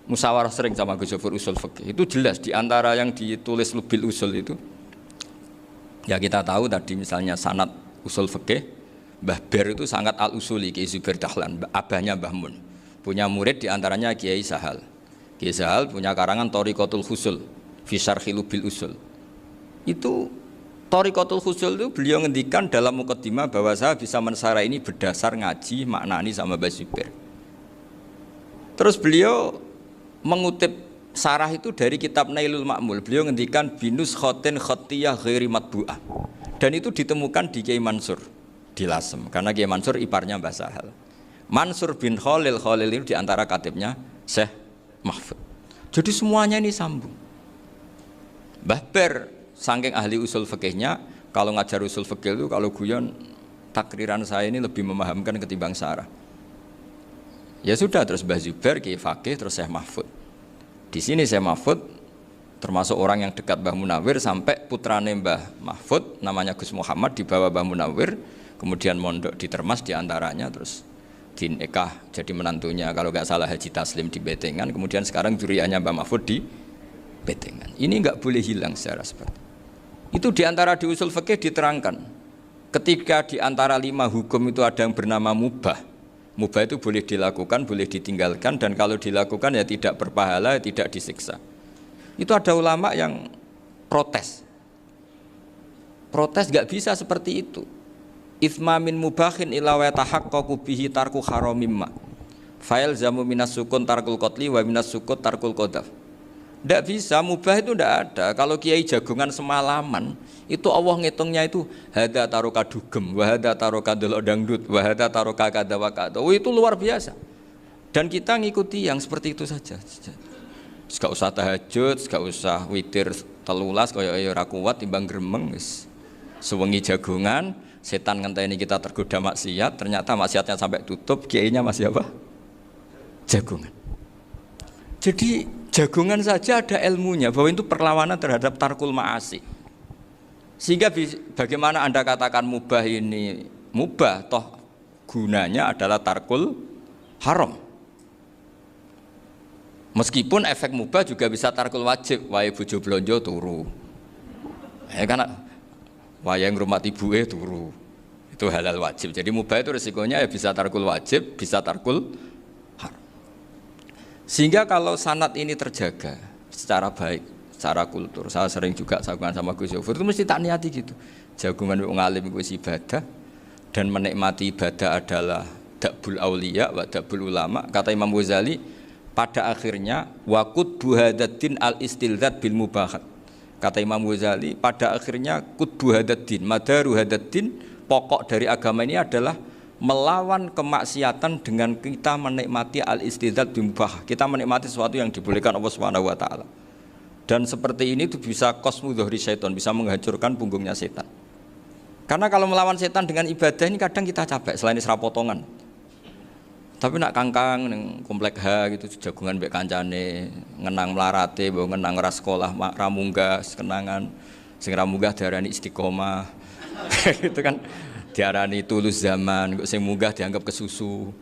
musyawarah sering sama Gus Zofur usul fikih. Itu jelas di antara yang ditulis Lubil Usul itu. Ya kita tahu tadi misalnya sanad usul fikih, Mbah Ber itu sangat al-usuli Kiai Zubair Dahlan, abahnya Mbah Mun. Punya murid di antaranya Kiai Sahal. Kiai Sahal punya karangan Thariqatul Husul fi Syarhi Lubil Usul. Itu Thariqatul Husul itu beliau ngendikan dalam mukaddimah bahwa saya bisa mensarah ini berdasar ngaji maknani sama Mbah Zubair. Terus beliau mengutip sarah itu dari kitab Nailul Ma'mul. Beliau ngendikan binus khotin khotiyah ghairi matbu'ah. Dan itu ditemukan di Kiai Mansur di Lasem, karena Kiai Mansur iparnya Mbah Sahal. Mansur bin Khalil itu diantara katibnya Syekh Mahfud. Jadi semuanya ini sambung. Mbah Ber saking ahli usul fikihnya, kalau ngajar usul fikih itu kalau guyon takriran saya ini lebih memahamkan ketimbang sarah. Ya sudah, terus Mbah Zubair Kiai Fakih, terus Syekh Mahfud. Di sini Syekh Mahfud termasuk orang yang dekat Mbah Munawir, sampai putrane Mbah Mahfud namanya Gus Muhammad dibawa Mbah Munawir, kemudian mondok di Termas diantaranya, terus dinikah jadi menantunya kalau nggak salah Haji Taslim di Betengan, kemudian sekarang juriahnya Mbah Mahfud di Betengan. Ini nggak boleh hilang secara seperti. Itu diantara di usul fikih diterangkan. Ketika diantara 5 hukum itu ada yang bernama mubah. Mubah itu boleh dilakukan, boleh ditinggalkan, dan kalau dilakukan ya tidak berpahala, tidak disiksa. Itu ada ulama yang protes. Protes gak bisa seperti itu. Ithma min mubahin ila wa tahaqqaqu bihi tarku haramimma. Fa'il zamu minas sukun tarkul qatli wa minas sukut tarkul qadhaf. Tidak bisa, mubah itu tidak ada. Kalau kiai jagongan semalaman, itu Allah ngitungnya itu hada taroka dugem, wahada taroka delok dangdut, wahada taroka kada wakada. Oh, itu luar biasa. Dan kita ngikuti yang seperti itu saja. Gak usah tahajud, gak usah witir telulas, kaya ora kuat timbang gremeng wis. Sewengi jagongan, setan ngenteni kita tergoda maksiat, ternyata maksiatnya sampai tutup, kiainya masih apa? Jagongan. Jadi jagongan saja ada ilmunya bahwa itu perlawanan terhadap tarkul ma'asi. Sehingga bagaimana Anda katakan mubah ini mubah, toh gunanya adalah tarkul haram. Meskipun efek mubah juga bisa tarkul wajib, wae bojo blonjo turu. Kan wae ngrumat ibuke turu. Itu halal wajib. Jadi mubah itu resikonya ya bisa tarkul wajib, bisa tarkul haram. Sehingga kalau sanad ini terjaga secara baik, secara kultur, saya sering juga sakungan sama Gus Yofur itu mesti tak niati gitu. Jagungan wong alim iku ibadah dan menikmati ibadah adalah dabul auliya wa dabul ulama. Kata Imam Ghazali, pada akhirnya waqud buhadatin al istilzat bil mubahat. Kata Imam Ghazali, pada akhirnya qutbu hadatin, madaru hadatin, pokok dari agama ini adalah melawan kemaksiatan dengan kita menikmati al-istidzat bimubah. Kita menikmati sesuatu yang dibolehkan Allah Subhanahu wa taala. Dan seperti ini itu bisa qasmu dhuhri syaitan, bisa menghancurkan punggungnya setan. Karena kalau melawan setan dengan ibadah ini kadang kita capek selain isra potongan. Tapi nak kangkang ning komplek H gitu jagungan mbek kancane, ngenang melarate, mbok ngenang ora sekolah, ra munggah kenangan. Sing ra munggah diarani istiqomah. Itu kan diarani tulus zaman, kok sing munggah dianggap kesusu.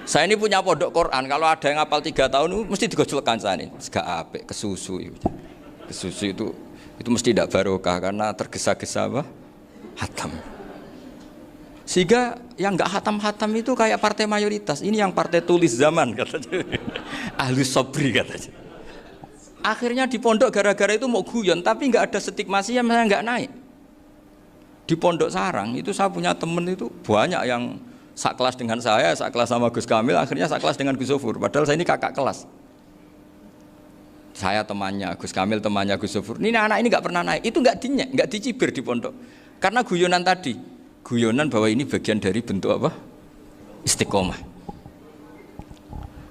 Saya ini punya pondok Quran, kalau ada yang hafal 3 tahun mesti digojol kancane. Gak apik kesusu itu. Kesusu itu mesti tidak barokah karena tergesa-gesa apa? Hatam. Sehingga yang enggak hatam-hatam itu kayak partai mayoritas. Ini yang partai tulis zaman katanya. Ahlus sabri katanya. Akhirnya di pondok gara-gara itu mau guyon, tapi enggak ada stigma sih, saya enggak naik. Di Pondok Sarang itu saya punya temen itu banyak yang sekelas dengan saya, sekelas sama Gus Kamil, akhirnya sekelas dengan Gus Sofur. Padahal saya ini kakak kelas. Saya temannya, Gus Kamil temannya Gus Sofur. Ini anak ini nggak pernah naik, itu nggak dinyek, nggak dicibir di pondok. Karena guyonan tadi, guyonan bahwa ini bagian dari bentuk apa? Istiqomah.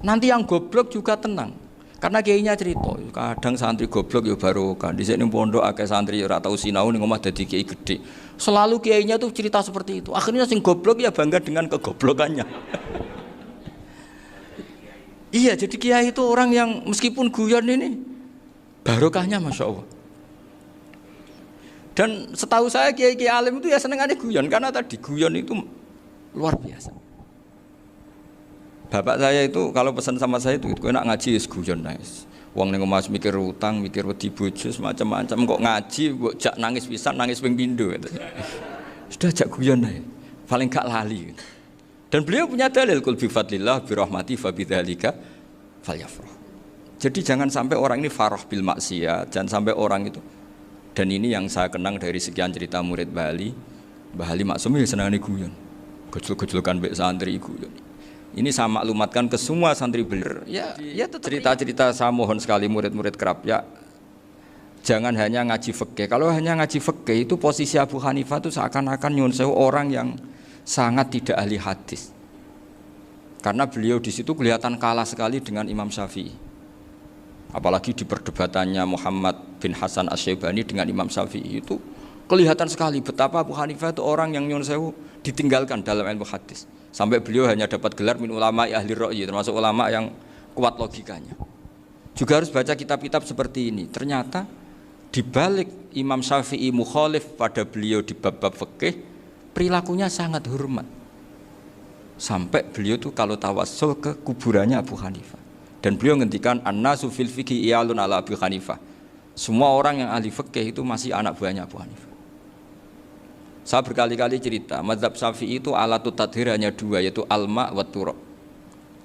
Nanti yang goblok juga tenang. Karena kiainya cerita, kadang santri goblok ya barokah. Di sini pondok akeh santri ora tau sinau ning omah dadi kiai gede. Selalu kiainya tuh cerita seperti itu. Akhirnya sing goblok ya bangga dengan kegoblokannya. Iya, jadi kiai itu orang yang meskipun guyon ini barokahnya Masya Allah. Dan setahu saya kiai-kiai alim itu ya senengannya guyon, karena tadi guyon itu luar biasa. Bapak saya itu kalau pesan sama saya itu enak ngaji wis guyon nice. Wong ning omah mikir utang, mikir wedi bojo macam-macam kok ngaji kok jak nangis pisan, nangis ping pindho gitu. Sudah jak guyon ae. Paling gak lali. Dan beliau punya dalil kul bi fadlillah bi rahmati fa bidzalika falyafrah. Jadi jangan sampai orang ini farah bil maksiat, jangan sampai orang itu. Dan ini yang saya kenang dari sekian cerita murid Bali. Mbah Ali Maksum ya senangane guyon. Gojol-gojolkan mbek santri guyon. Ini saya maklumatkan ke semua santri belir. Ya cerita-cerita saya mohon sekali murid-murid kerap ya. Jangan hanya ngaji fikih. Kalau hanya ngaji fikih itu posisi Abu Hanifah itu seakan-akan nyuwun sewu orang yang sangat tidak ahli hadis. Karena beliau di situ kelihatan kalah sekali dengan Imam Syafi'i. Apalagi di perdebatannya Muhammad bin Hasan Asy-Syaibani dengan Imam Syafi'i itu kelihatan sekali betapa Abu Hanifah itu orang yang nyuwun sewu ditinggalkan dalam ilmu hadis. Sampai beliau hanya dapat gelar min ulama ahli ra'yi, termasuk ulama yang kuat logikanya. Juga harus baca kitab-kitab seperti ini. Ternyata di balik Imam Syafi'i mukhalif pada beliau di bab-bab fikih, perilakunya sangat hormat. Sampai beliau tuh kalau tawassul ke kuburannya Abu Hanifah. Dan beliau ngendikan an-nasu fil fiqhi iyalun ala Abu Hanifah. Semua orang yang ahli fikih itu masih anak buahnya Abu Hanifah. Saya berkali-kali cerita, mazhab Syafi'i itu alatut tadhir hanya dua, yaitu alma wa turab.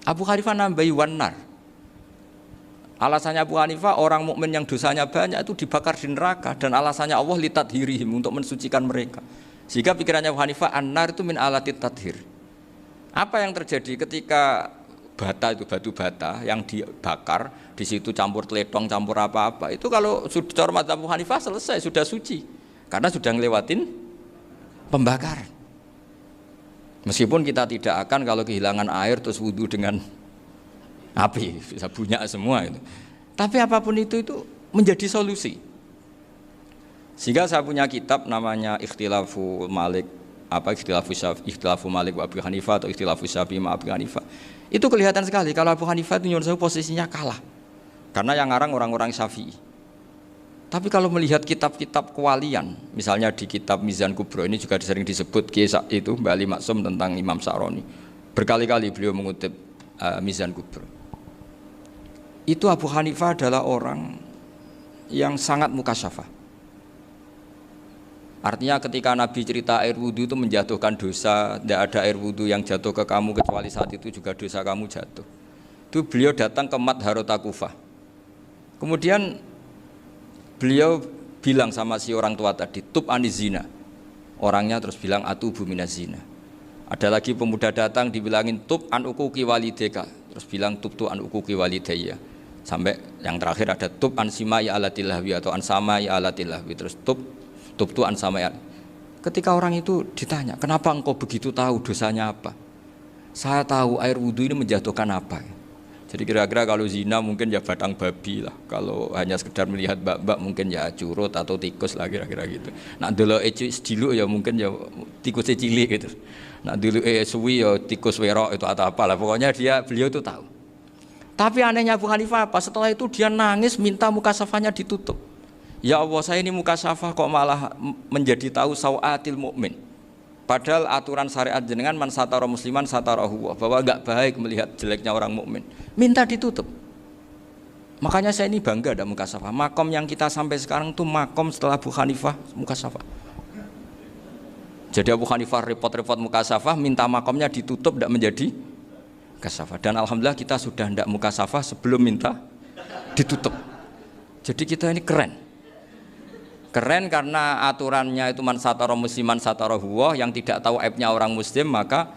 Abu Hanifah nambahi wanar. Alasannya Abu Hanifah, orang mukmin yang dosanya banyak itu dibakar di neraka, dan alasannya Allah litadhirihim, untuk mensucikan mereka. Sehingga pikirannya Abu Hanifah, an-nar itu min alatit tadhir. Apa yang terjadi ketika bata itu, batu bata yang dibakar, di situ campur teletong, campur apa-apa, itu kalau sudah mazhab Abu Hanifah selesai, sudah suci, karena sudah ngelewatin pembakaran. Meskipun kita tidak akan kalau kehilangan air terus wudhu dengan api, bisa bunyak semua itu. Tapi apapun itu menjadi solusi. Sehingga saya punya kitab namanya Ikhtilafu Malik, Ikhtilafu Malik wa Abu Hanifah atau Ikhtilafu Syafi'i ma Abu Hanifah. Itu kelihatan sekali kalau Abu Hanifah itu menurut saya posisinya kalah. Karena yang ngarang orang-orang Syafi'i. Tapi kalau melihat kitab-kitab kewalian, misalnya di kitab Mizan Kubro ini juga sering disebut kisah itu Mbak Ali Maksum tentang Imam Sa'roni. Berkali-kali beliau mengutip Mizan Kubro. Itu Abu Hanifah adalah orang yang sangat mukasyafah. Artinya ketika Nabi cerita air wudhu itu menjatuhkan dosa, tidak ada air wudhu yang jatuh ke kamu kecuali saat itu juga dosa kamu jatuh. Itu beliau datang ke Madharota Kufah. Kemudian beliau bilang sama si orang tua tadi, tub anizina. Orangnya terus bilang atubu minazina. Ada lagi pemuda datang dibilangin tub an ukuki walideka, terus bilang tub tu an ukuki walidayya. Sampai yang terakhir ada tub an simai alatilahwi atau an samai alatilahwi, terus tub tu an samai. Ketika orang itu ditanya, kenapa engkau begitu tahu dosanya apa? Saya tahu air wudhu ini menjatuhkan apa. Jadi kira-kira kalau zina mungkin ya batang babi lah. Kalau hanya sekedar melihat bak-bak mungkin ya curut atau tikus lah kira-kira gitu. Nak dulu sediluk ya mungkin ya tikus cilik gitu. Nak dulu suwi ya tikus werok itu atau apalah. Pokoknya beliau itu tahu. Tapi anehnya Abu Hanifah apa? Setelah itu dia nangis minta mukasafahnya ditutup. Ya Allah, saya ini mukasafah kok malah menjadi tahu sawatil mukmin. Padahal aturan syariat jenengan man satara musliman satarahu, bahwa enggak baik melihat jeleknya orang mukmin. Minta ditutup. Makanya saya ini bangga ada mukasafah. Makom yang kita sampai sekarang tuh makom setelah Abu Hanifah mukasafah. Jadi Abu Hanifah repot-repot mukasafah, minta makomnya ditutup tidak menjadi mukasafah. Dan alhamdulillah kita sudah tidak mukasafah sebelum minta ditutup. Jadi kita ini keren. Keren karena aturannya itu man satara musliman satara huwa, yang tidak tahu aibnya orang muslim maka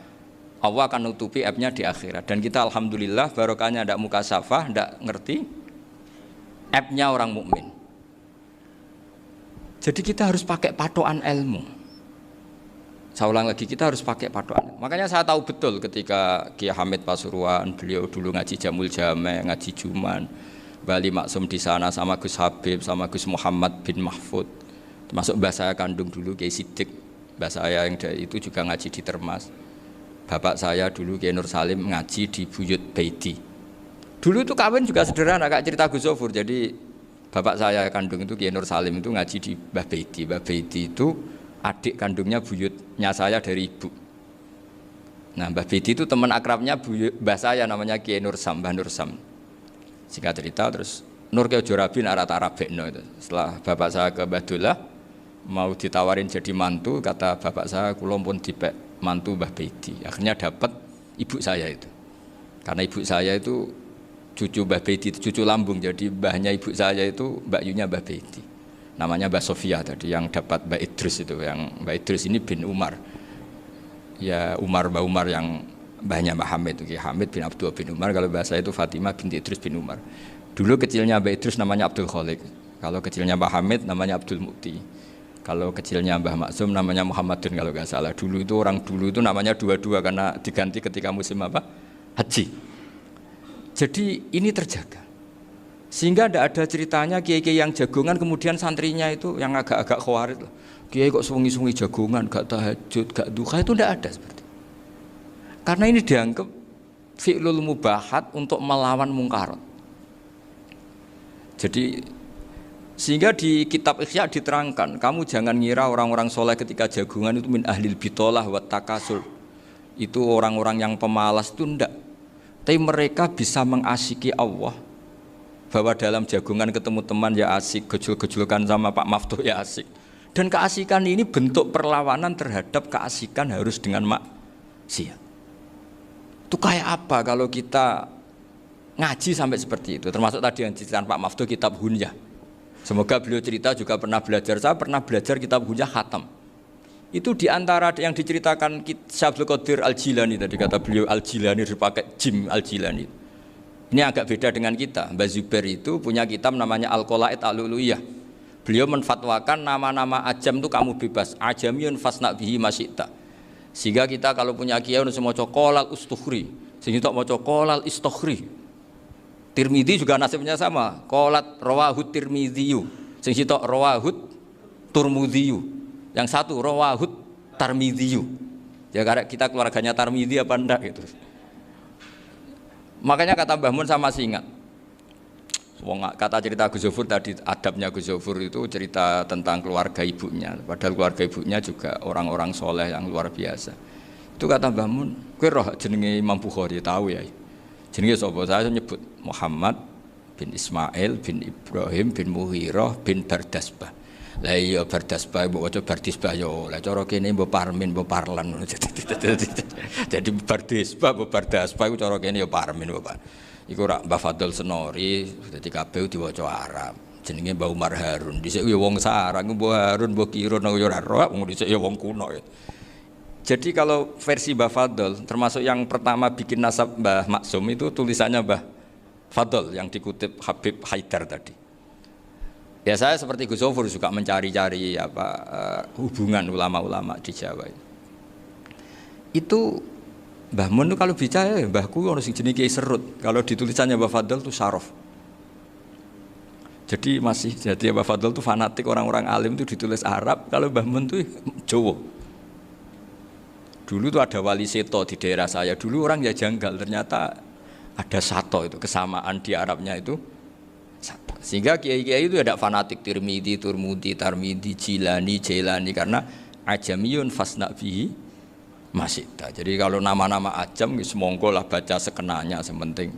Allah akan nutupi aibnya di akhirat. Dan kita alhamdulillah barokahnya tidak mukasafah, tidak ngerti aibnya orang mukmin. Jadi kita harus pakai patokan ilmu. Saya ulang lagi, kita harus pakai patokan. Makanya saya tahu betul ketika Kiai Hamid Pasuruan, beliau dulu ngaji Jamul Jame, ngaji Juman, Bali Maksum di sana sama Gus Habib, sama Gus Muhammad bin Mahfud, termasuk mbah saya kandung dulu Kiai Sidik, mbah saya yang dari itu juga ngaji di Termas. Bapak saya dulu Kiai Nur Salim ngaji di Buyut Baiti. Dulu itu kawin juga sederhana, kayak cerita Gus Zofur. Jadi bapak saya kandung itu Kiai Nur Salim itu ngaji di Mbah Baiti. Mbah Baiti itu adik kandungnya buyutnya saya dari ibu. Nah Mbah Baiti itu teman akrabnya mbah saya namanya Kiai Nur Sam, Mbah Nur Sam. Singkat cerita terus Nur Kiai Jorabi narat Arabekno itu. Setelah bapak saya ke Badullah mau ditawarin jadi mantu, kata bapak saya kula pun dipek mantu Mbah Baiti. Akhirnya dapat ibu saya itu. Karena ibu saya itu cucu Mbah Baiti, cucu lambung. Jadi mbahnya ibu saya itu Mbak Yunya Mbah Baiti. Namanya Mbak Sofia tadi yang dapat Mbak Idris itu. Yang Mbak Idris ini bin Umar. Ya Mbak Umar yang mbahnya Mbak Hamid, Hamid bin Abdul bin Umar. Kalau bahasa itu Fatimah binti Idris bin Umar. Dulu kecilnya Mbak Idris namanya Abdul Khalik. Kalau kecilnya Mbak Hamid namanya Abdul Mukti. Kalau kecilnya Mbah Maksum namanya Muhammadun kalau nggak salah. Dulu itu orang dulu itu namanya dua-dua karena diganti ketika musim apa? Haji. Jadi ini terjaga. Sehingga tidak ada ceritanya kiai-kiai yang jagongan kemudian santrinya itu yang agak-agak khawarit. Kiai kok sungi-sungi jagongan, gak tahajud, gak duha, itu tidak ada seperti. Karena ini dianggap fi'lul mubahat untuk melawan mungkarat. Jadi sehingga di kitab Ikhya diterangkan, kamu jangan ngira orang-orang soleh ketika jagungan itu min ahlil bitolah wa takasul. Itu orang-orang yang pemalas itu enggak. Tapi mereka bisa mengasyiki Allah Bahwa dalam jagungan ketemu teman ya asik, gejol-gejolkan sama Pak Maftuh ya asik. Dan keasikan ini bentuk perlawanan terhadap keasikan harus dengan maksiat. Itu kayak apa kalau kita ngaji sampai seperti itu? Termasuk tadi yang diceritakan Pak Maftuh kitab Hunyah. Semoga beliau cerita juga pernah belajar. Saya pernah belajar kitab Hunyah khatam. Itu diantara yang diceritakan Syekh Abdul Qadir Al-Jilani tadi kata beliau Al-Jilani dipakai Jim Al-Jilani. Ini agak beda dengan kita. Mbah Zubair itu punya kitab namanya Al-Qalaid Al-Uluiyah. Beliau menfatwakan nama-nama ajam itu kamu bebas. Ajamiyun fasna bihi masyita. Sehingga kita kalau punya kiai harus maca qolal ustukhri, sing tok maca qolal istukhri. Tirmidzi juga nasibnya sama. Qolat rawahut Tirmidziyu. Sing tok rawahut Turmudziyu. Yang satu rawahut Tarmidziyu. Ya karena kita keluarganya Tarmidzi apa enggak gitu. Makanya kata Mbah Mun sama masih ingat. Kata cerita Gus Zofur tadi, adabnya Gus Zofur itu cerita tentang keluarga ibunya. Padahal keluarga ibunya juga orang-orang soleh yang luar biasa. Itu kata Mbah Mun, kowe roh jenenge Imam Bukhari tahu ya. Jenenge sapa? Saya nyebut Muhammad bin Ismail bin Ibrahim bin Mughirah bin Bardasbah. Lah iya Bardasbah mbok waca Bardisbah yo. Lah cara kene mbok Parmin mbok Parlan. Jadi Bardisbah mbok Bardasbah iku cara kene yo Parmin mbok. Iku rak Mbah Fadl Senori dadi kabeh diwaca Arab. Jenenge Mbah Umar Harun. Dhisik yo wong sarang Mbah Harun mbah Kirun yo ora roh wong dhisik yo wong kuno. Jadi kalau versi Mbah Fadl termasuk yang pertama bikin nasab Mbah Maksum itu tulisannya Mbah Fadl yang dikutip Habib Haidar tadi. Ya saya seperti Gus Zofur juga mencari-cari hubungan ulama-ulama di Jawa. Itu Mbah Mun itu kalau bicara ya mbahku orang sing jenenge Kiai Serut. Kalau ditulisannya Mbah Fadl itu Syaraf. Jadi Mbah Fadl itu fanatik orang-orang alim itu ditulis Arab, kalau Mbah Mun itu Jawa. Dulu tuh ada wali seto di daerah saya. Dulu orang ya janggal, ternyata ada sato itu kesamaan di Arabnya itu. Sehingga kiai-kiai itu ada fanatik Tirmidzi, Turmudi, Tarmidi, Jilani, Jailani karena ajamiyun fasna bihi masyita. Jadi kalau nama-nama ajam semongko lah baca sekenanya sementing.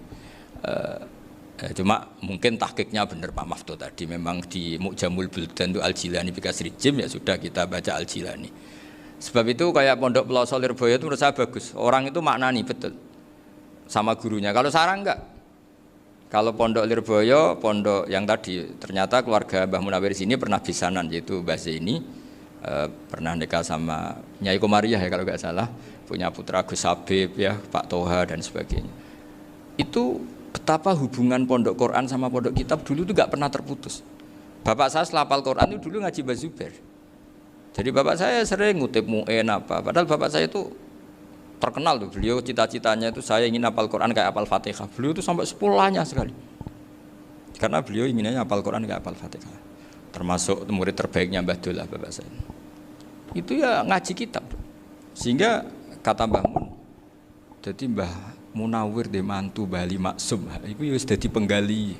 Cuma mungkin tahqiqnya benar Pak Maftuh tadi memang di Mu'jamul Buldan itu Al-Jilani bikasri jim ya sudah kita baca Al-Jilani. Sebab itu kayak Pondok Pelosok Lirboyo itu menurut saya bagus. Orang itu maknani betul sama gurunya. Kalau sarang enggak. Kalau Pondok Lirboyo, pondok yang tadi ternyata keluarga Mbah Munawir sini pernah bisanan yaitu Mbah Zaini pernah nikah sama Nyai Komariah ya kalau nggak salah, punya putra Gus Habib ya, Pak Toha dan sebagainya. Itu betapa hubungan pondok Quran sama pondok kitab dulu itu nggak pernah terputus. Bapak saya selapal Quran itu dulu ngaji Mbah Zubair. Jadi bapak saya sering ngutip mu'en apa, padahal bapak saya itu terkenal tuh, beliau cita-citanya itu saya ingin hafal Quran kayak hafal Fatihah. Beliau itu sampai sepulahnya sekali. Karena beliau inginnya hafal Quran kayak hafal Fatihah. Termasuk murid terbaiknya Mbah Dullah bapak saya. Itu ya ngaji kitab. Sehingga kata Mbah Mun, jadi Mbah Munawir de mantu Bali Maksum, itu ya sudah dipenggali.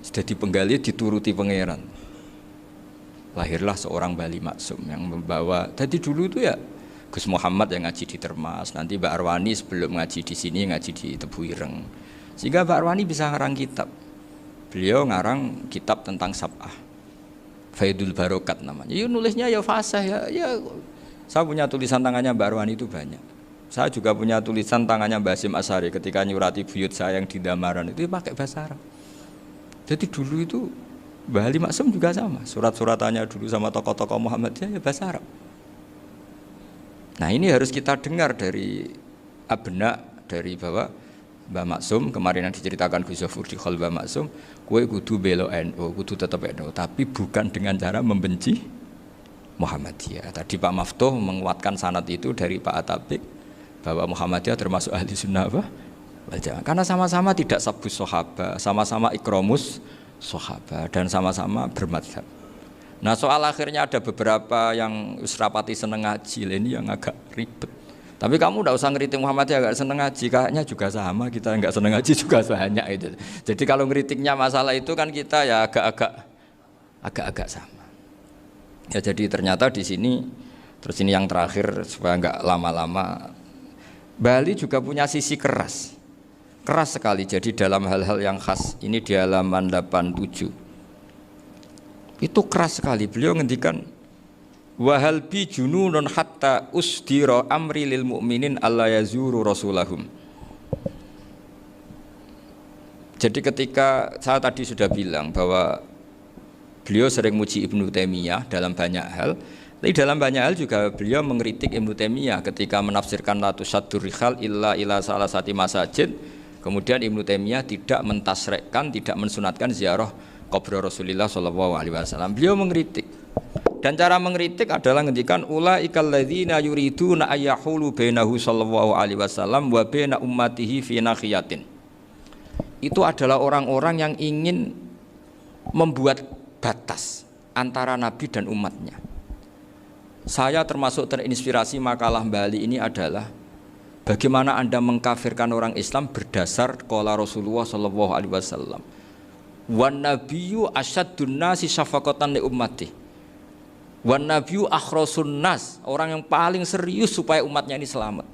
Sudah dipenggali dituruti pangeran. Lahirlah seorang Bali Maksum yang membawa. Jadi dulu itu ya Gus Muhammad yang ngaji di Termas, nanti Mbak Arwani sebelum ngaji di sini ngaji di Tebu Ireng. Sehingga Mbak Arwani bisa ngarang kitab. Beliau ngarang kitab tentang Sab'ah. Faidul Barokat namanya. Ya nulisnya ya fasih ya. Saya punya tulisan tangannya Mbak Arwani itu banyak. Saya juga punya tulisan tangannya Mbak Hasyim Asy'ari ketika nyurati buyut saya yang di Damaran itu pakai bahasa Arab. Jadi dulu itu Mbah Ali Maksum juga sama. Surat-suratannya dulu sama tokoh-tokoh Muhammadiyah ya bahasa Arab. Nah ini harus kita dengar dari abna dari bahwa Mbah Maksum kemarin yang diceritakan Gus Zofur di Khol Mbah Maksum, kue kudu belo NU, kudu tetap NU, tapi bukan dengan cara membenci Muhammadiyah. Tadi Pak Maftuh menguatkan sanad itu dari Pak Atabik bahwa Muhammadiyah termasuk ahli sunnah wal jamaah. Karena sama-sama tidak sabus sahabat, sama-sama ikromus sahabat dan sama-sama bermadhab. Nah soal akhirnya ada beberapa yang usrapati seneng ngaji, ini yang agak ribet. Tapi kamu tidak usah ngeritik Muhammadiyah agak seneng ngaji, kayaknya juga sama, kita enggak seneng ngaji juga banyak itu. Jadi kalau ngeritiknya masalah itu kan kita ya agak-agak sama. Ya jadi ternyata di sini, terus ini yang terakhir supaya enggak lama-lama, Bali juga punya sisi keras. keras sekali. Jadi dalam hal-hal yang khas ini di halaman 87 itu keras sekali. Beliau ngendikan wahal bi jununun hatta usdira amri lil mu'minin alla yazuru rasulahum. Jadi ketika saya tadi sudah bilang bahwa beliau sering muji Ibnu Taimiyah dalam banyak hal, tapi dalam banyak hal juga beliau mengkritik Ibnu Taimiyah ketika menafsirkan la tusaddur rihal illa ila salasati masajid. Kemudian Ibnu Taimiyah tidak mentasrekkan, tidak mensunatkan ziarah kubur Rasulullah sallallahu alaihi wasallam. Beliau mengkritik. Dan cara mengkritik adalah ngendikan ulaikal ladzina yuriduna ayyahulu bainahu sallallahu alaihi wasallam wa baina ummatihi fi nakhiyatin. Itu adalah orang-orang yang ingin membuat batas antara Nabi dan umatnya. Saya termasuk terinspirasi makalah Bali ini adalah bagaimana Anda mengkafirkan orang Islam berdasar qala Rasulullah sallallahu alaihi wasallam. Wan nabiyyu asyaddun nasi syafaqatan li ummati. Wan nabiyyu akhrasun nas, orang yang paling serius supaya umatnya ini selamat.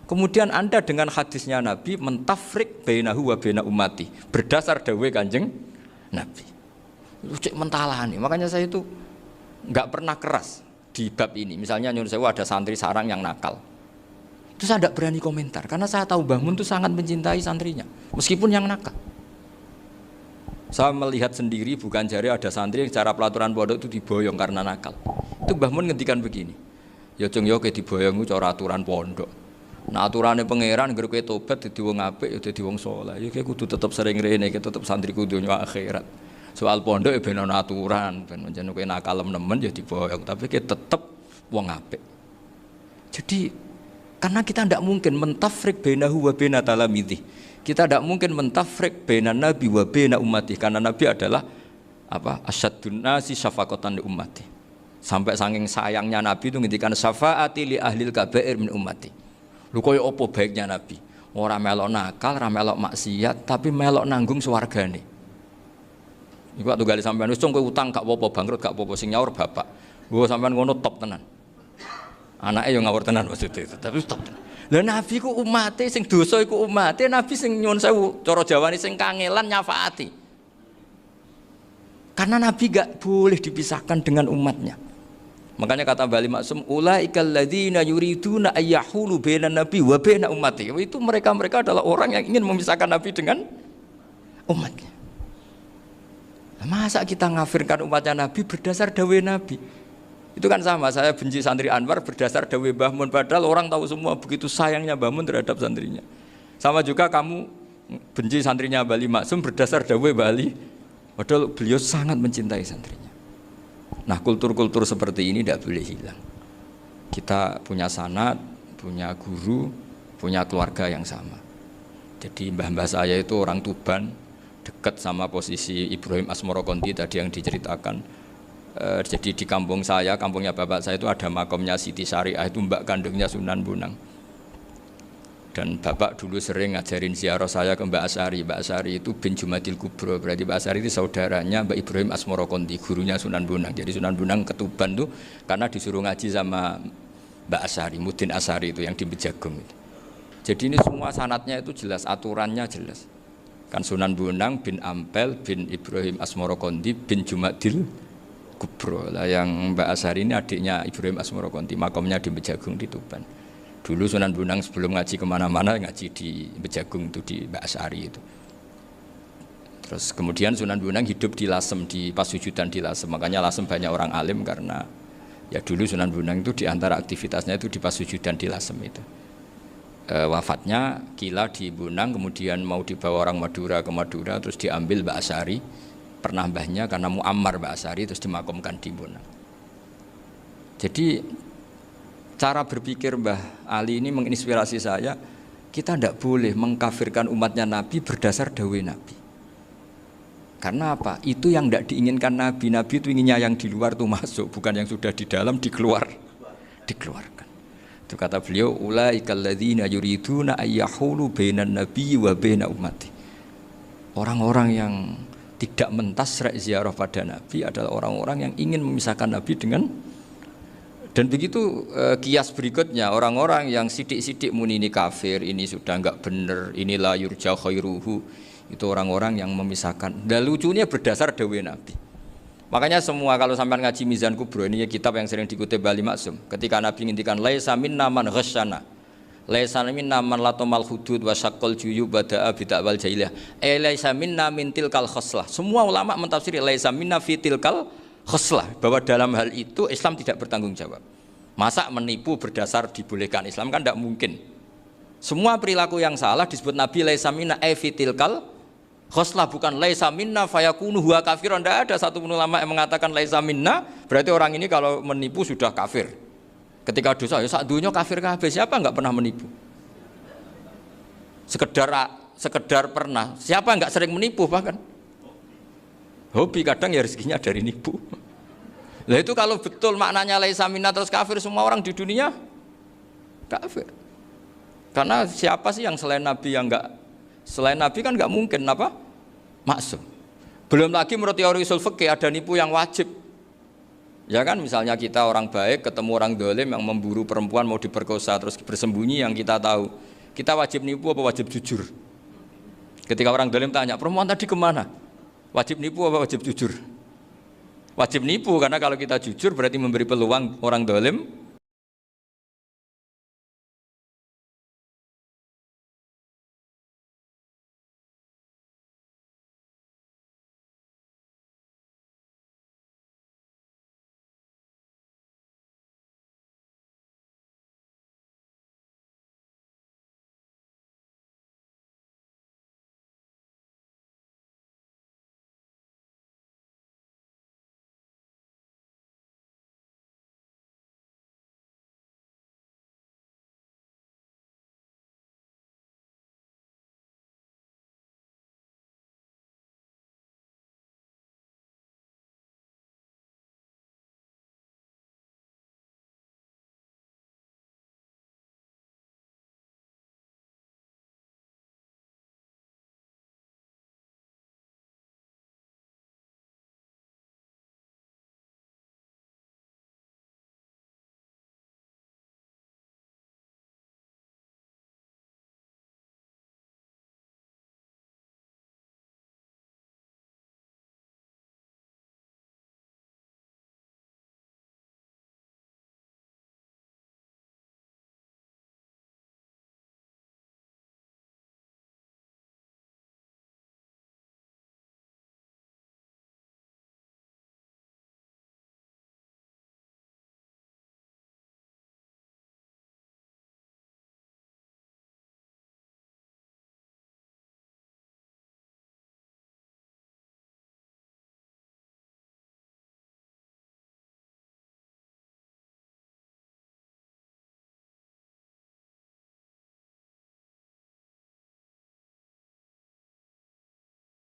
Kemudian Anda dengan hadisnya Nabi mentafrik bainahu wa baina ummati berdasar dawuh Kanjeng Nabi. Itu cek mentalani. Makanya saya itu enggak pernah keras di bab ini. Misalnya nyuruh saya ada santri sarang yang nakal. Itu saya tidak berani komentar karena saya tahu Mbah Mun itu sangat mencintai santrinya meskipun yang nakal. Saya melihat sendiri bukan jari ada santri yang cara pelaturan pondok itu diboyong karena nakal. Itu Mbah Mun ngendikan begini. Ya cung yo ke diboyong itu cara aturan pondok. Nah aturannya pangeran agar kowe tobat dadi wong apik ya dadi wong saleh. Ya kowe kudu tetep sering rene, kowe tetep santriku dunya akhirat. Soal pondok ya ben ana aturan, ben pancen kowe nakal nemen ya diboyong, tapi kowe tetep wong apik. Jadi karena kita tidak mungkin mentafrik bainahu wa baina talamidhi. Kita tidak mungkin mentafrik baina nabi wa baina ummati karena nabi adalah apa? Asyaddun nasi syafaqatan li ummati. Sampai saking sayangnya nabi itu ngendikan syafaati li ahlil kabair min ummati. Lho kaya apa baiknya Nabi? Ora melok nakal, ora melok maksiat, tapi melok nanggung swargane. Iku waktu gali sampean wis kowe utang gak apa-apa, bangkrut gak apa-apa, sing nyaur bapak. Gua sampean ngono top tenan. Anake yo ngawur tenan maksudnya itu, tapi top tenan. Lah Nabi ku umate sing dosa iku umate, Nabi sing nyuwun sewu, cara Jawane sing kangelan nyafaati. Karena Nabi gak boleh dipisahkan dengan umatnya. Makanya kata Bali Maksum, ulaikal ladzina yuriduna ayyahulu bainan nabi wa baina ummati. Itu mereka adalah orang yang ingin memisahkan Nabi dengan umatnya. Masa kita ngafirkan umatnya Nabi berdasar dawuh Nabi? Itu kan sama, saya benci santri Anwar berdasar dawuh Mbah Mun, padahal orang tahu semua begitu sayangnya Mbah Mun terhadap santrinya. Sama juga kamu benci santrinya Bali Maksum berdasar dawuh Bali, padahal beliau sangat mencintai santrinya. Nah kultur-kultur seperti ini tidak boleh hilang. Kita punya sanad, punya guru, punya keluarga yang sama. Jadi mbah-mbah saya itu orang Tuban, dekat sama posisi Ibrahim Asmoro Konti tadi yang diceritakan. Jadi di kampung saya, kampungnya bapak saya itu ada makomnya Siti Syariah, itu mbak kandungnya Sunan Bonang. Dan bapak dulu sering ngajarin ziarah saya ke Mbak Asyari. Mbak Asyari itu bin Jumadil Kubro, berarti Mbak Asyari itu saudaranya Mbak Ibrahim Asmoro Konti, gurunya Sunan Bonang. Jadi Sunan Bonang ke Tuban tuh karena disuruh ngaji sama Mbak Asyari, Mudin Asyari itu yang di Bejagung itu. Jadi ini semua sanatnya itu jelas, aturannya jelas. Kan Sunan Bonang bin Ampel bin Ibrahim Asmoro Konti bin Jumadil Kubro. Lah yang Mbak Asyari ini adiknya Ibrahim Asmoro Konti, makomnya di Bejagung di Tuban. Dulu Sunan Bonang sebelum ngaji kemana-mana ngaji di Bejagung itu di Mbak Asyari itu. Terus kemudian Sunan Bonang hidup di Lasem, di Pasujudan di Lasem. Makanya Lasem banyak orang alim karena ya dulu Sunan Bonang itu di antara aktivitasnya itu di Pasujudan di Lasem itu. Wafatnya kila di Bonang, kemudian mau dibawa orang Madura ke Madura, terus diambil Mbak Asyari, pernah mbahnya karena Muammar Mbak Asyari, terus dimakamkan di Bonang. Jadi cara berpikir Mbah Ali ini menginspirasi saya. Kita tidak boleh mengkafirkan umatnya Nabi berdasar dawuh Nabi. Karena apa? Itu yang tidak diinginkan Nabi. Nabi itu inginnya yang di luar itu masuk, bukan yang sudah di dalam dikeluarkan. Itu kata beliau, ulaikal ladzina yuriduna ayyahulu bainan nabiyyi wa baina ummati. Orang-orang yang tidak mentasrek ziarah pada Nabi adalah orang-orang yang ingin memisahkan Nabi dengan Dan begitu kias berikutnya, orang-orang yang sidik-sidik muni ini kafir, ini sudah enggak benar, inilah yurja khairuhu, itu orang-orang yang memisahkan. Dan lucunya berdasar dawuh Nabi. Makanya semua kalau sampai ngaji Mizan Kubro, ini kitab yang sering dikutip Bali Maksum, ketika Nabi ngintikan laisa minna man ghasyana, laisa minna man latomal hudud wa syaqqal juyub bada'a bid'awal jahiliyah, laisa minna min tilkal khoslah. Semua ulama mentafsiri laisa minna fi tilkal khoslah, bahwa dalam hal itu Islam tidak bertanggung jawab. Masa menipu berdasar dibolehkan Islam kan tidak mungkin. Semua perilaku yang salah disebut Nabi laisa minna fi tilkal khoslah, bukan laisa minna fayakunu huwa kafirun. Tidak ada satu ulama yang mengatakan laisa minna berarti orang ini kalau menipu sudah kafir. Ketika dosa ya sak dunya kafir kabeh. Siapa enggak pernah menipu? Sekedar pernah. Siapa enggak sering menipu bahkan? Hobi kadang ya rezekinya dari nipu. Lah itu kalau betul maknanya laisa minna terus kafir, semua orang di dunia kafir. Karena siapa sih yang selain Nabi yang enggak, selain Nabi kan enggak mungkin apa? Maksum. Belum lagi menurut teori usul fikih ada nipu yang wajib. Ya kan, misalnya kita orang baik ketemu orang dolim yang memburu perempuan mau diperkosa terus bersembunyi yang kita tahu. Kita wajib nipu apa wajib jujur? Ketika orang dolim tanya, perempuan tadi kemana? Wajib nipu apa wajib jujur? Wajib nipu, karena kalau kita jujur berarti memberi peluang orang dolim